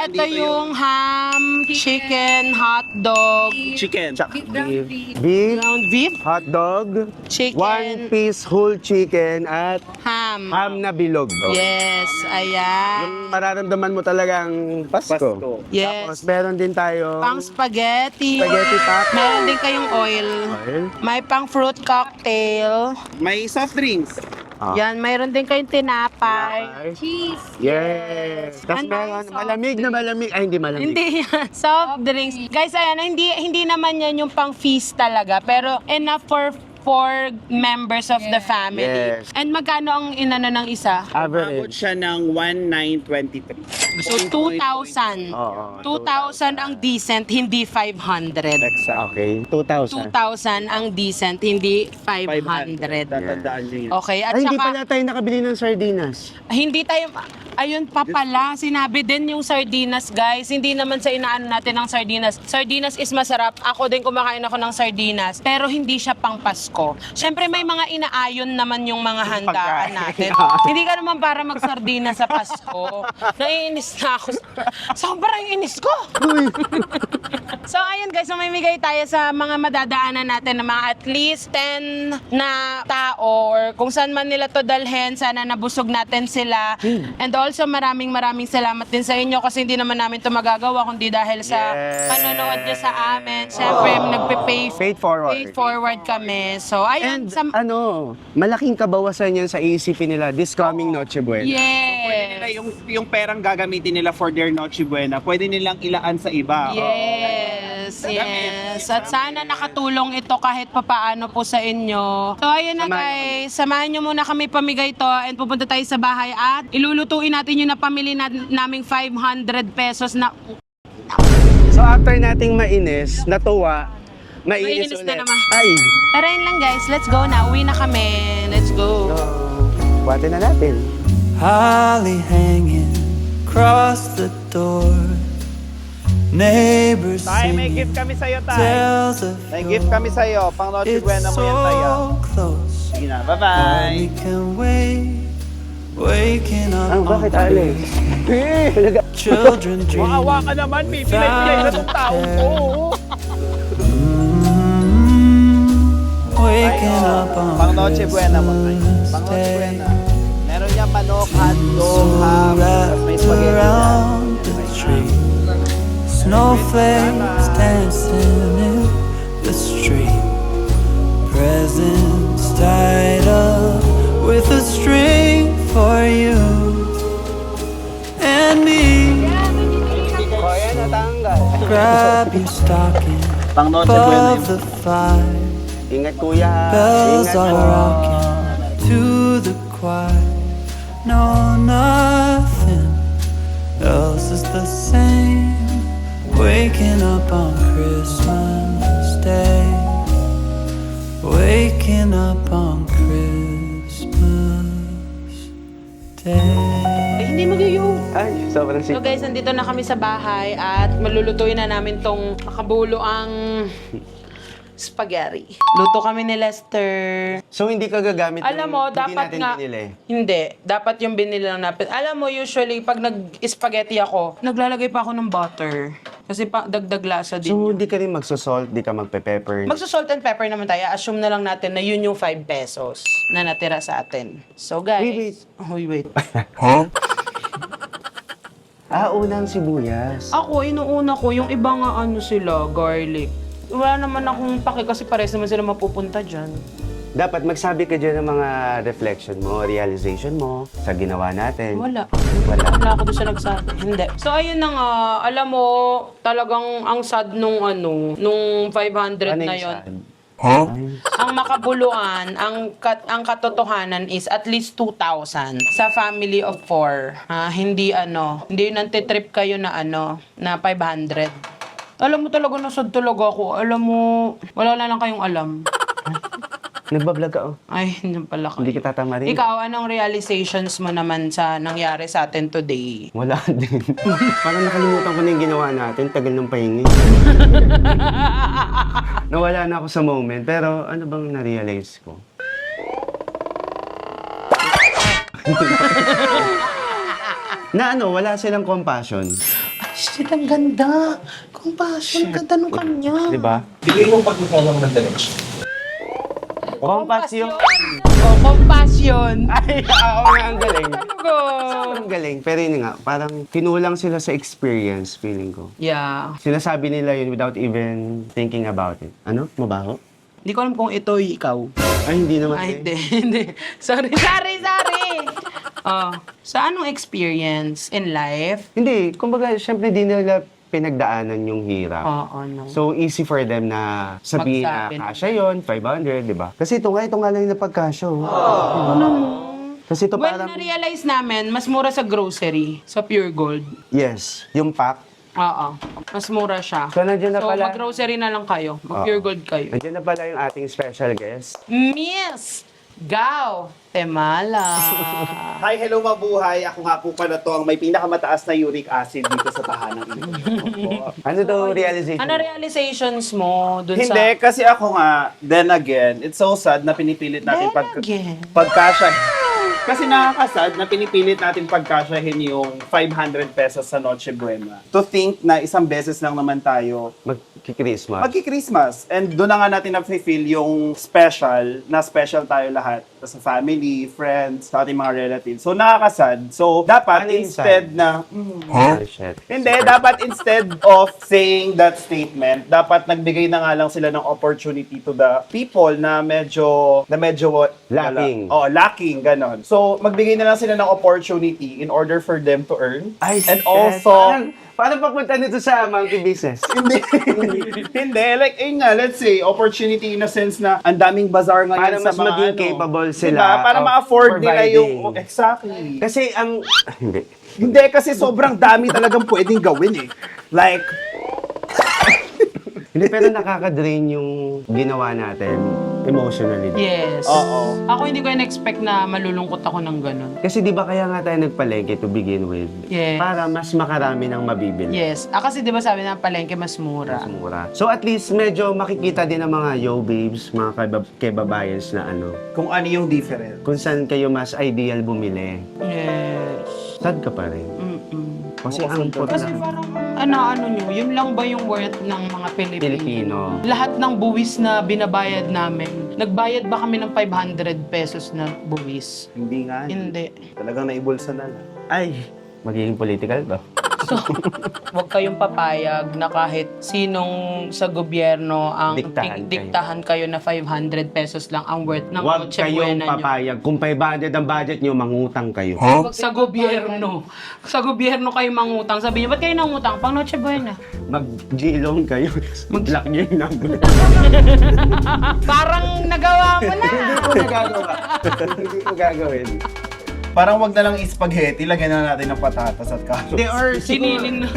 Ito yung ham, chicken, hot dog, Chicken. Beef, ground beef, hot dog, chicken, one piece whole chicken, at ham. ham na bilog. Yes, ayan. Yung mararamdaman mo talagang Pasko. Yes. Tapos meron din tayo Pang spaghetti. spaghetti pack. Meron din kayong oil. Oil. May pang fruit cocktail. May soft drinks. Ah. Yan, mayroon din kayong tinapay. Cheese. Yes. Tapos Ano? meron malamig na malamig. Ay, hindi malamig. Hindi yan. Soft drinks. Guys, ayan, hindi naman yan yung pang feast talaga. Pero enough for 4 members of the family. Yes. And magkano ang inano ng isa? Abot Average. siya ng 1,923. So, 2,000. Oo. 2,000 ang decent, hindi 500. Exact. Okay. 2,000. 2,000 ang decent, hindi 500. Tatandaan niyo yan. Okay, at Ay, hindi saka, pala tayo nakabili ng sardinas. hindi tayo, ayun pa pala, sinabi din yung sardinas, guys. Hindi naman sa inaano natin ng sardinas. Sardinas is masarap. Ako din kumakain ako ng sardinas, pero hindi siya pang Pasko. Siyempre, may mga inaayon naman yung mga handaan natin. Hindi ka naman para magsardinas sa Pasko. Naiinis na ako. Sobrang inis ko. So, ayun guys, mamimigay tayo sa mga madadaanan natin na mga at least 10 na tao or kung saan man nila to dalhin, sana nabusog natin sila. And also, maraming salamat din sa inyo kasi hindi naman namin to magagawa kundi dahil sa Yes. panonood nyo sa amin. Siyempre, nagpe-pay Paid forward. forward kami. So, ayun. And malaking kabawasan yan sa isipin nila this coming Noche Buena. Pwede nila Yes. yung perang gagamitin nila for their Noche Buena, pwede nilang ilaan sa iba. Yes, yes. At sana nakatulong ito kahit papaano po sa inyo. So, ayun na guys. Samahan nyo muna kami pamigay to and pupunta tayo sa bahay at ilulutuin natin yung napamili naming 500 pesos na So after nating mainis, natuwa, mainis Mainis ulit. na naman. Ay! Tara yun lang guys. Let's go na. Uwi na kami. Let's go. Buhatin na natin. Holly hanging across the door. Neighbors Tay, may singing gift kami sa'yo, Tay. tales of May gift kami sa'yo. Pang Noche It's Buena mo yan, Tay. so close. Sige na, bye-bye. Only can wait. Waking up Bakit on Alex? children dreaming. Maawa ka naman, pipilay-pilay na itong taong to. Waking up on Pang Noche Buena mo, Tay. Pang Noche Christmas Day. Buena. Meron niya manok, hotdog, ham, tapos may Wrapped spaghetti na. around the tree, snowflakes dancing in the street, presents tied up with a string for you and me. Kaya natanggal. Grab your stocking Pang Noche Buena above the fire. Ingat kuya. Bells Ingat are po. rocking to the choir. No, nothing else is the same. Waking up on Christmas Day. Waking up on Christmas Day. Hindi magyuyo. Ay, sobrang So sip. guys, nandito na kami sa bahay at malulutuin na namin tong makabulo ang spaghetti. Luto kami ni Lester. So, hindi ka gagamit Alam mo, hindi dapat natin nga, binili. hindi. Dapat yung binili lang natin. Alam mo, usually, pag nag-spaghetti ako, naglalagay pa ako ng butter. Kasi pa, dagdag lasa din. So, hindi ka rin magsasalt, di ka magpe-pepper. Magsa-salt and pepper naman tayo. Assume na lang natin na yun yung 5 pesos na natira sa atin. So, guys. Wait. Unang sibuyas. Ako, inuuna ko, yung iba nga ano sila, garlic. Wala naman akong pake kasi pares naman sila mapupunta dyan. Dapat magsabi ka dyan ng mga reflection mo, realization mo sa ginawa natin. Wala. Wala. Wala ako doon sa nagsabi. Hindi. So, ayun na nga. Alam mo, talagang ang sad nung nung 500 Ano na yung yon. sad? Ang makabuluan, ang katotohanan is at least 2,000 sa family of 4. Hindi hindi nantitrip kayo na na 500. Alam mo talaga nasad talaga ako. Alam mo, wala na lang kayong alam. Nagbablog ka, oh. Ay, hindi pala kayo. Hindi kita tama rin. Ikaw, anong realizations mo naman sa nangyari sa atin today? Wala din. Parang nakalimutan ko na yung ginawa natin. Tagal ng pahingi. Nawala na ako sa moment. Pero ano bang na-realize ko? Na wala silang compassion. Shit, ang ganda. Compassion, ganda nung kanya. Di ba? Bigay mo pagkakalang ng direction. Compassion. Compassion. Ay, oo nga, ang galing. Talaga. Ang galing. Pero yun nga, parang kinulang sila sa experience, feeling ko. Yeah. Sinasabi nila yun without even thinking about it. Ano? Mabaho? Hindi ko alam kung ito ikaw. Ay, hindi naman. Ay, eh. hindi. Sorry. Sa anong experience in life? Hindi. Kumbaga, syempre di nila pinagdaanan yung hirap. Oo, no. So, easy for them na sabihin Magsabi. na kasya yun, 500, di ba? Kasi ito nga lang yung napagkasya. Oh. Ano mo? Kasi ito Well, parang, na-realize namin, mas mura sa grocery, sa Pure Gold. yes, yung pack. Oo. Mas mura siya. So, nandiyan na So, pala. mag-grocery na lang kayo. Mag-Pure Gold kayo. Nandiyan na pala yung ating special guest. Miss Gao Temala. Hi, hello mabuhay. Ako nga po pala to ang may pinakamataas na uric acid dito sa tahanang ito. Ano daw realization? Ano realizations mo dun Hindi, kasi ako nga, then again, it's so sad na pinipilit natin again. pagkasya. Kasi nakakasad na pinipilit natin pagkasyahin yung 500 pesos sa Noche Buena. To think na isang beses lang naman tayo Magki-Christmas. magki-Christmas. And doon na nga natin na-feel yung special tayo lahat. Sa family, friends, sa ating mga relatives. So nakakasad. So dapat Ano yung instead sad? na Oh, shit. hindi, dapat instead of saying that statement, dapat nagbigay na nga lang sila ng opportunity to the people na medyo Lacking. lacking, ganon. So, magbigay na lang sila ng opportunity in order for them to earn. Ay, and yes. also, Paano papunta nito sa monkey business? hindi, like, ayun nga, let's say, opportunity in a sense na ang daming bazaar ngayon Para sa mas mga maging capable sila Diba? Para of ma-afford nila yung, providing. exactly. Kasi ang... Hindi. Hindi, kasi sobrang dami talagang pwedeng gawin eh. Like, Hindi, pero nakaka-drain yung ginawa natin emotionally. Yes. Oo. Ako hindi ko in-expect na malulungkot ako ng ganun. Kasi di ba kaya nga tayo nagpalengke to begin with? Yes. Para mas makarami ng mabibili. Yes. Kasi di ba sabi na palengke mas mura. Mas mura. So at least medyo makikita din ng mga yo babes, mga kebabayans na kung ano yung difference. kung saan kayo mas ideal bumili. Yes. Sad ka pa rin. Mm-mm. Kasi ang Kasi lang. parang, na ano nyo, yun lang ba yung worth ng mga Pilipino? Pilipino. Lahat ng buwis na binabayad namin, nagbayad ba kami ng 500 pesos na buwis? Hindi nga. Hindi. Talagang naibulsa na lang. Ay, magiging political to. So, huwag kayong papayag na kahit sinong sa gobyerno ang diktahan kayo na 500 pesos lang ang worth ng Huwag Noche kayong Buena nyo. papayag. Kung 500 ang budget nyo, mangutang kayo. Huwag sa gobyerno. Sa gobyerno kayo mangutang. Sabi niyo, ba't kayo nangutang? Pang Noche Buena. Mag-G-loan kayo. Mag-lock nyo yung number. Parang nagawa mo na. Hindi ko nagagawa. Hindi ko gagawin. Parang wag na lang spaghetti, lagyan na natin ng patatas at carrots. Hindi, or Siniling na.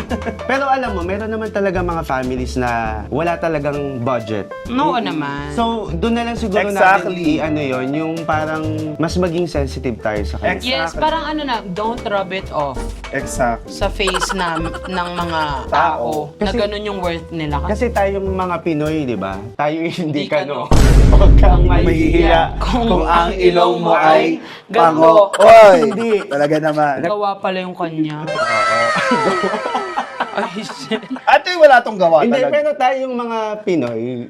Pero alam mo, meron naman talaga mga families na wala talagang budget. No naman. So, doon na lang siguro Exactly. natin ano yon, yung parang mas maging sensitive tayo sa kanila. Yes, parang ano na, don't rub it off Exactly. sa face ng mga tao na Kasi- ganun yung worth nila. Kasi tayong mga Pinoy, di ba? Tayo hindi Hindi kano. kano. Huwag kang Mahihiya kung ang ilong mo ay ganto. pango. Oy! Hindi. Talaga naman. Gawa pala yung kanya. Ay, shit. Ate, wala tong gawa Hindi, talaga. pero tayong mga Pinoy,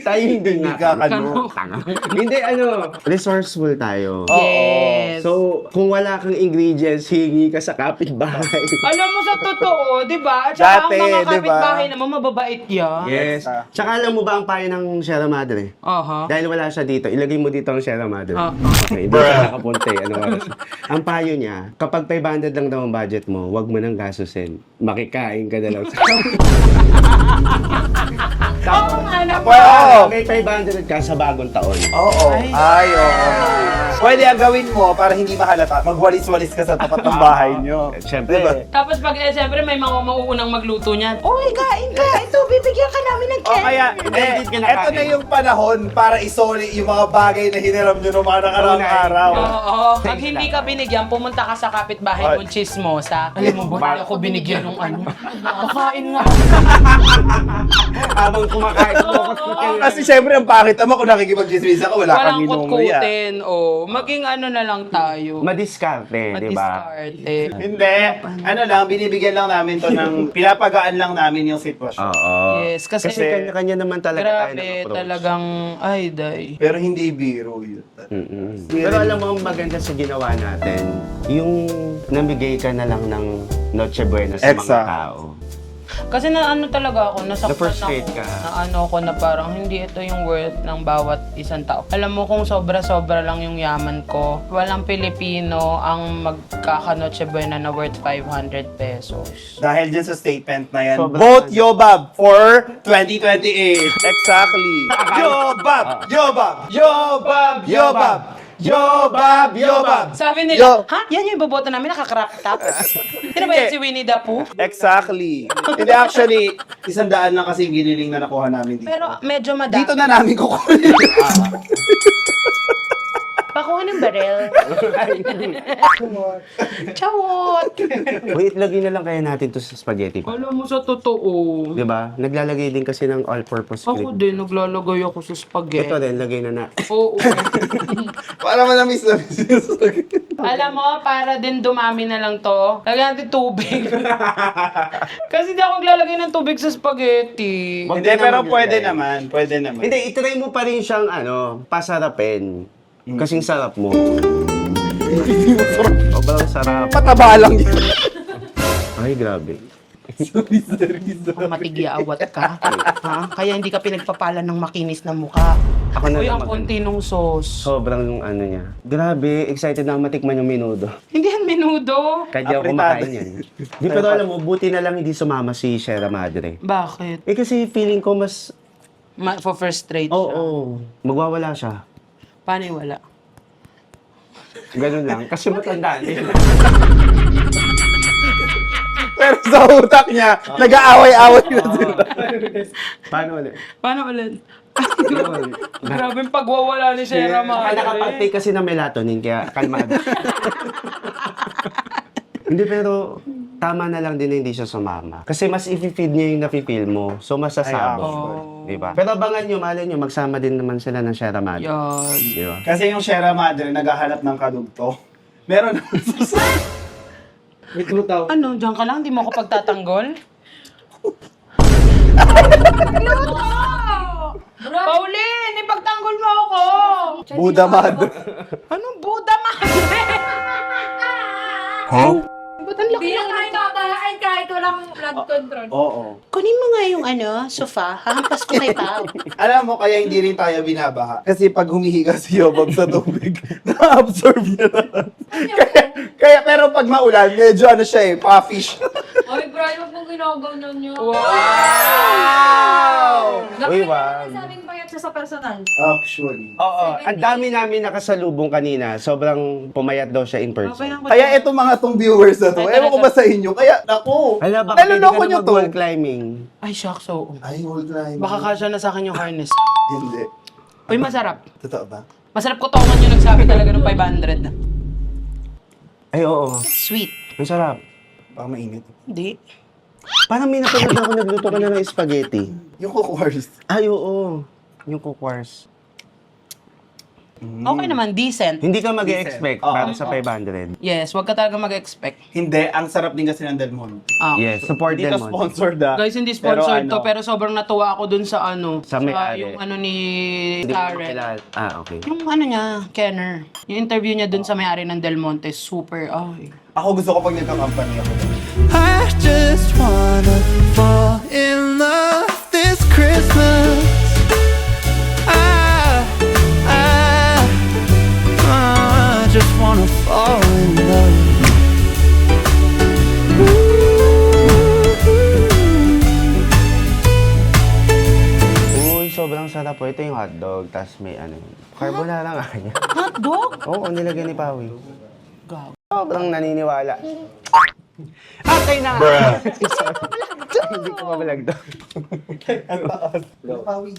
tayo hindi nga ka kano. Hindi, resourceful tayo. Yes. So, kung wala kang ingredients, hingi ka sa kapitbahay. Alam mo sa totoo, di ba? At saka Dati, ang mga di ba? kapitbahay naman, mababait yan. Yes. Tsaka alam mo ba ang payo ng Sierra Madre? Aha. Dahil wala siya dito, ilagay mo dito ang Sierra Madre. Ah. Okay, hindi siya nakapunta eh. Ano oras? Ang payo niya, kapag 500 lang daw ang budget mo, wag mo nang gastusin. Makikain ka na lang. Oo nga naman. Well, May 500 ka sa bagong taon. oo. Ay, oo. Pwede ang gawin mo para hindi mahalata. Magwalis-walis ka sa tapat ng bahay nyo. Siyempre, Diba? Tapos pag, siyempre, may mga mauunang magluto niyan. Oy, kain ka! Ito, bibigyan ka namin ng O kaya, Hindi ka nakain. eto na yung panahon para isoli yung mga bagay na hiniram nyo noong mga nakaraang araw. Oo. Pag hindi ka binigyan, pumunta ka sa kapitbahay mong chismosa. Alam mo ba, ako binigyan ng ano? Pakain nga. habang kumakain mo, Kasi syempre ang pangit naman kung nakikipag-chismis ako, wala kang Walang inumuya. kutkutin. Oh, maging ano na lang tayo. madiskarte, di ba? Madiskarte. Hindi. Ano lang, binibigyan lang namin to ng, pinapagaan lang namin yung sitwasyon. Oo. Yes, kasi, Kasi kanya-kanya naman talaga tayo grabe, ng-approach. talagang, ay, day. Pero hindi biro yun. Mm-mm. Pero alam mo, ang maganda sa ginawa natin, yung namigay ka na lang ng Noche Buena sa mga Exact. tao. Kasi na ano talaga ako, nasaktan Na-frustrate ako, ka. na ano ko na parang hindi ito yung worth ng bawat isang tao. Alam mo kung sobra-sobra lang yung yaman ko, walang Pilipino ang magkaka-Noche Buena na worth 500 pesos. Dahil dyan sa statement na yan, Sobrang- vote Yobab for 2028. Exactly. Yobab! Yobab! Yobab! Yobab! Yobab! Yobab! Sabi nila, Yo. ha? Yan yung iboboto namin, nakakrap top. Sino ba yan si Winnie the Pooh? Exactly. Hindi, actually, 100 lang kasi yung giniling na nakuha namin dito. Pero medyo madami. Dito na namin kukunin. Pakuha ng barel. Chawot! Wait, lagay na lang kaya natin to sa spaghetti. Alam mo sa totoo. Di ba? Naglalagay din kasi ng all-purpose Ako cream. din, naglalagay ako sa spaghetti. Ito rin, lagay na na. Oo. Para manamis na Alam mo, para din dumami na lang to, lagyan natin tubig. Kasi di ako naglalagay ng tubig sa spaghetti. Hindi, pero pwede naman. Pwede naman. Hindi, itry mo pa rin siyang pasarapin. Kasing sarap mo. Sobrang sarap. Pataba lang yun. Ay, grabe. Matigiawat ka. Ha? Kaya hindi ka pinagpapalan ng makinis na mukha. Ako na Uy, lang ang konti nung sauce. Sobrang yung ano niya. Grabe, excited na ako matikman yung menudo. Hindi yan menudo. Kaya di ako Apretado. kumakain yan. Di, pero alam mo, buti na lang hindi sumama si Sierra Madre. Bakit? Eh kasi feeling ko mas, For first rate oo, magwawala siya. Paano yung wala? Ganun lang. Kasi matanda din. Pero sa utak niya, nag-aaway-aaway na sila. Paano ulit? Paano ulit? Grabe yung pagwawala ni Sierra Madre. Nakapag-take kasi ng melatonin, kaya kalmado. Hindi, pero tama na lang din na hindi siya sumama. Kasi mas i-feed niya yung nafe-feel mo. So, masasabog. Diba? Pero abangan nyo, malay nyo, magsama din naman sila ng Sierra Madre. Yan. Diba? Kasi yung Sierra Madre, naghahanap ng kadugto. Meron Ano, diyan ka lang, di mo ako pagtatanggol? Pauline, ipagtanggol mo ako! Buddha Mother. Anong Buddha Mother? Ba't ang laki Hindi ng na tayo nakakain kahit walang blood control. Oo. Kunin mo nga yung sofa. Hahampas ko kay Pao. Alam mo, kaya hindi rin tayo binabaha. Kasi pag humihiga si Yobab sa tubig, na-absorb niya na. Pero pag maulan, medyo puffish. Ay, Brian, huwag mong ginagawa niyo. Wow! Uy, wag. Sabing bayat siya sa personal. Actually. Oo, ang dami namin nakasalubong kanina. Sobrang pumayat daw siya in person. Kaya itong mga tong viewers na to, ewan ko ba sa inyo? Kaya, naku. Hala, baka pwede naloloko ka nyo na to. mag-wall climbing. Ay, shucks, oo. Ay, hold line. Baka kasya na sa akin yung harness. Hindi. Uy, masarap. Totoo ba? Masarap ko tongan yung nagsabi talaga ng 500. Ay, oo. Sweet. Ang sarap. Baka mainit. Hindi. Parang may napanood ako nagluto ka na ng spaghetti. Yung cookwares. Ay, oo. Yung cookwars. Okay naman, decent. Hindi ka mag-expect Oo. para sa 500. Yes, wag ka talaga mag-expect. Hindi, ang sarap din kasi ng Del Monte. Ah. Yes, support Hindi them to on. sponsored ah. Guys, hindi sponsored Pero to, pero sobrang natuwa ako dun sa Sa may-ari. yung ni Hindi ko Karen. kilala. Ah, okay. Yung niya, Kenner. Yung interview niya dun sa may-ari ng Del Monte, super, ay. Ako gusto ko pag nagka-company ako. I just wanna fall in love this Christmas. I just wanna fall in love. Uy, sobrang sarap po. Ito yung hotdog, tapos may carbonara nga niya. Hotdog? Oo, nilagyan ni Pawi. Gago. Sobrang naniniwala. Okay na nga. Hindi ko mabalag to. Ang taas. Pawi.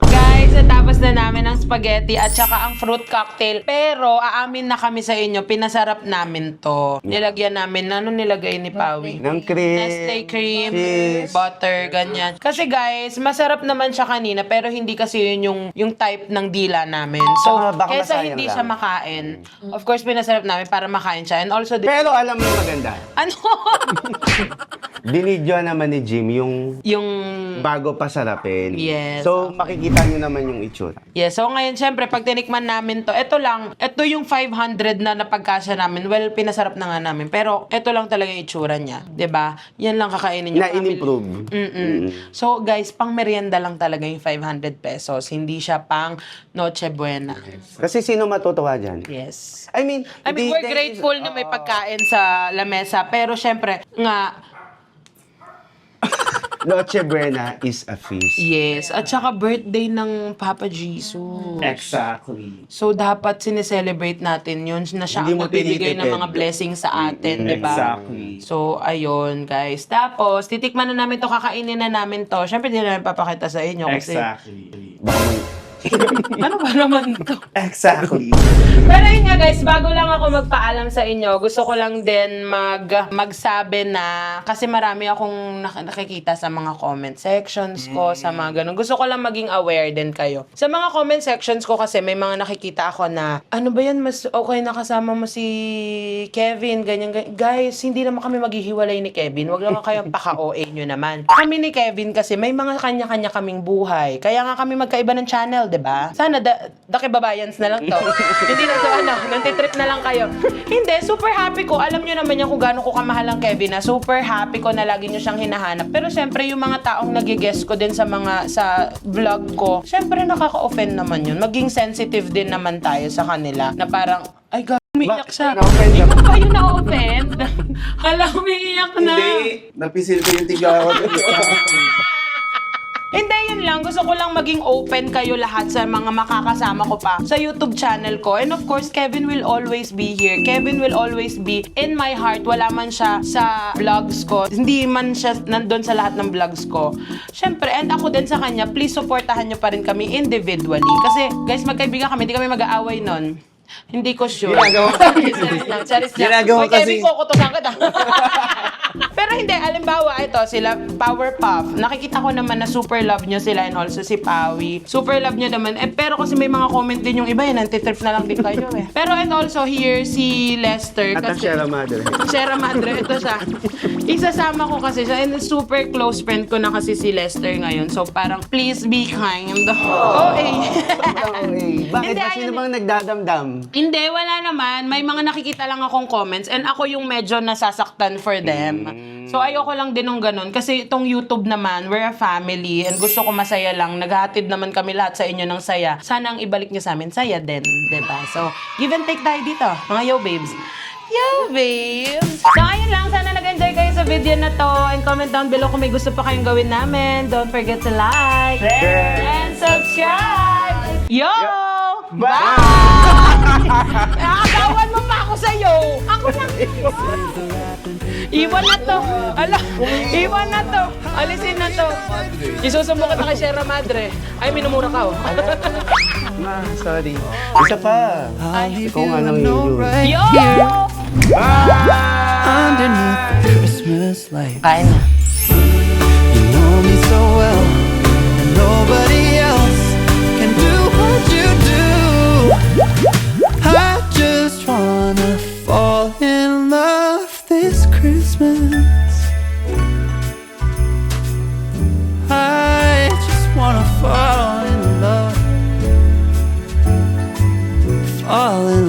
Guys, natapos na namin ang spaghetti at saka ang fruit cocktail. Pero, aamin na kami sa inyo, pinasarap namin to. Nilagyan namin, nilagay ni Pawi? Ng cream. Nestle cream, cheese. butter, ganyan. Kasi guys, masarap naman siya kanina, pero hindi kasi yun yung type ng dila namin. So, Saka baka kesa masayang hindi lang. siya makain, of course, pinasarap namin para makain siya. And also, Pero alam mo yung maganda. ano? Binidyo naman ni Jim yung yung bago pa sarapin. Yes. So, makikita nyo naman yung itsura. yes, so ngayon, syempre, pag tinikman namin to, ito yung 500 na napagkasya namin. Well, pinasarap na nga namin. Pero, ito lang talaga yung itsura niya. 'Di ba? Yan lang kakainin yung Na in-improve. So, guys, pang merienda lang talaga yung 500 pesos. Hindi siya pang Noche Buena. Kasi sino matutuwa dyan? Yes. I mean, We're grateful na may pagkain sa lamesa. Pero, syempre, nga, Noche Buena is a feast. yes. At saka birthday ng Papa Jesus. Exactly. So, dapat sineselebrate natin yun na siya Hindi ang mo magbibigay ng tinitipid. mga blessings sa atin, di ba? Exactly. So, ayun, guys. Tapos, titikman na namin to, kakainin na namin to. Siyempre, hindi na namin papakita sa inyo kasi Exactly. ano ba naman to? Exactly. Pero yun nga guys, bago lang ako magpaalam sa inyo, gusto ko lang din magsabi na, kasi marami akong nakikita sa mga comment sections ko, sa mga ganun. Gusto ko lang maging aware din kayo. Sa mga comment sections ko kasi may mga nakikita ako na, ano ba yan, mas okay na kasama mo si Kevin, ganyan, ganyan. Guys, hindi naman kami maghihiwalay ni Kevin. Wag naman kayong paka-OA nyo naman. Kami ni Kevin kasi may mga kanya-kanya kaming buhay. Kaya nga kami magkaiba ng channel, 'di ba? Sana dakibabayans na lang to. Hindi na to nantitrip na lang kayo. Hindi, super happy ko. Alam nyo naman yan kung gaano ko kamahal ang Kevin na super happy ko na lagi nyo siyang hinahanap. Pero syempre, yung mga taong nag-guest ko din sa vlog ko, syempre nakaka-offend naman yun. Maging sensitive din naman tayo sa kanila na parang, ay umiiyak siya. Na-offend Hindi ako. ko ba yun na-offend? Hala, umiiyak na. Hindi. Napisil ko yung tigla ko. Hindi, yun lang. Gusto ko lang maging open kayo lahat sa mga makakasama ko pa sa YouTube channel ko. And of course, Kevin will always be here. Kevin will always be in my heart. Wala man siya sa vlogs ko. Hindi man siya nandun sa lahat ng vlogs ko. Syempre, and ako din sa kanya, please supportahan nyo pa rin kami individually. Kasi, guys, magkaibigan kami. Hindi kami mag-aaway nun. Hindi ko sure. Ginagawa Charis lang. Ginagawa Oy, Kevin, kasi- kukutusan kita. Pero Pero hindi, alimbawa, ito, sila Powerpuff. Nakikita ko naman na super love nyo sila and also si Pawi. Super love nyo naman. Pero kasi may mga comment din yung iba, yun, antitrip na lang din kayo eh. Pero and also here, si Lester. At ang Sierra Madre. Sierra Madre, ito siya. Isasama ko kasi siya and super close friend ko na kasi si Lester ngayon. So parang, please be kind. Okay. Bakit Hindi, ba sino ayun. bang nagdadamdam? Hindi, wala naman. May mga nakikita lang akong comments and ako yung medyo nasasaktan for them. So ayoko lang din ng ganun. Kasi itong YouTube naman, we're a family and gusto ko masaya lang. Naghahatid naman kami lahat sa inyo ng saya. Sana ang ibalik niyo sa amin, saya din. Diba? So, give and take tayo dito. Mga yo babes. Yo babes! So ayun lang. Sana nag-enjoy kayo sa video na to. And comment down below kung may gusto pa kayong gawin namin. Don't forget to like, share, and subscribe. Yo! Bye! Nakagawan mo pa ako sa'yo. Ako lang. Iwan na to. Ala, iwan na to. Alisin na to. Isusumbong kita kay Sierra Madre. Ay, minumura ka oh. Ma, sorry. Isa pa. Ikaw nga nang yun. Yo! Underneath the Christmas light, Kain na. you know me so well, and nobody else can do what you do. I just wanna fall in love this Christmas. I just wanna fall in love. Fall in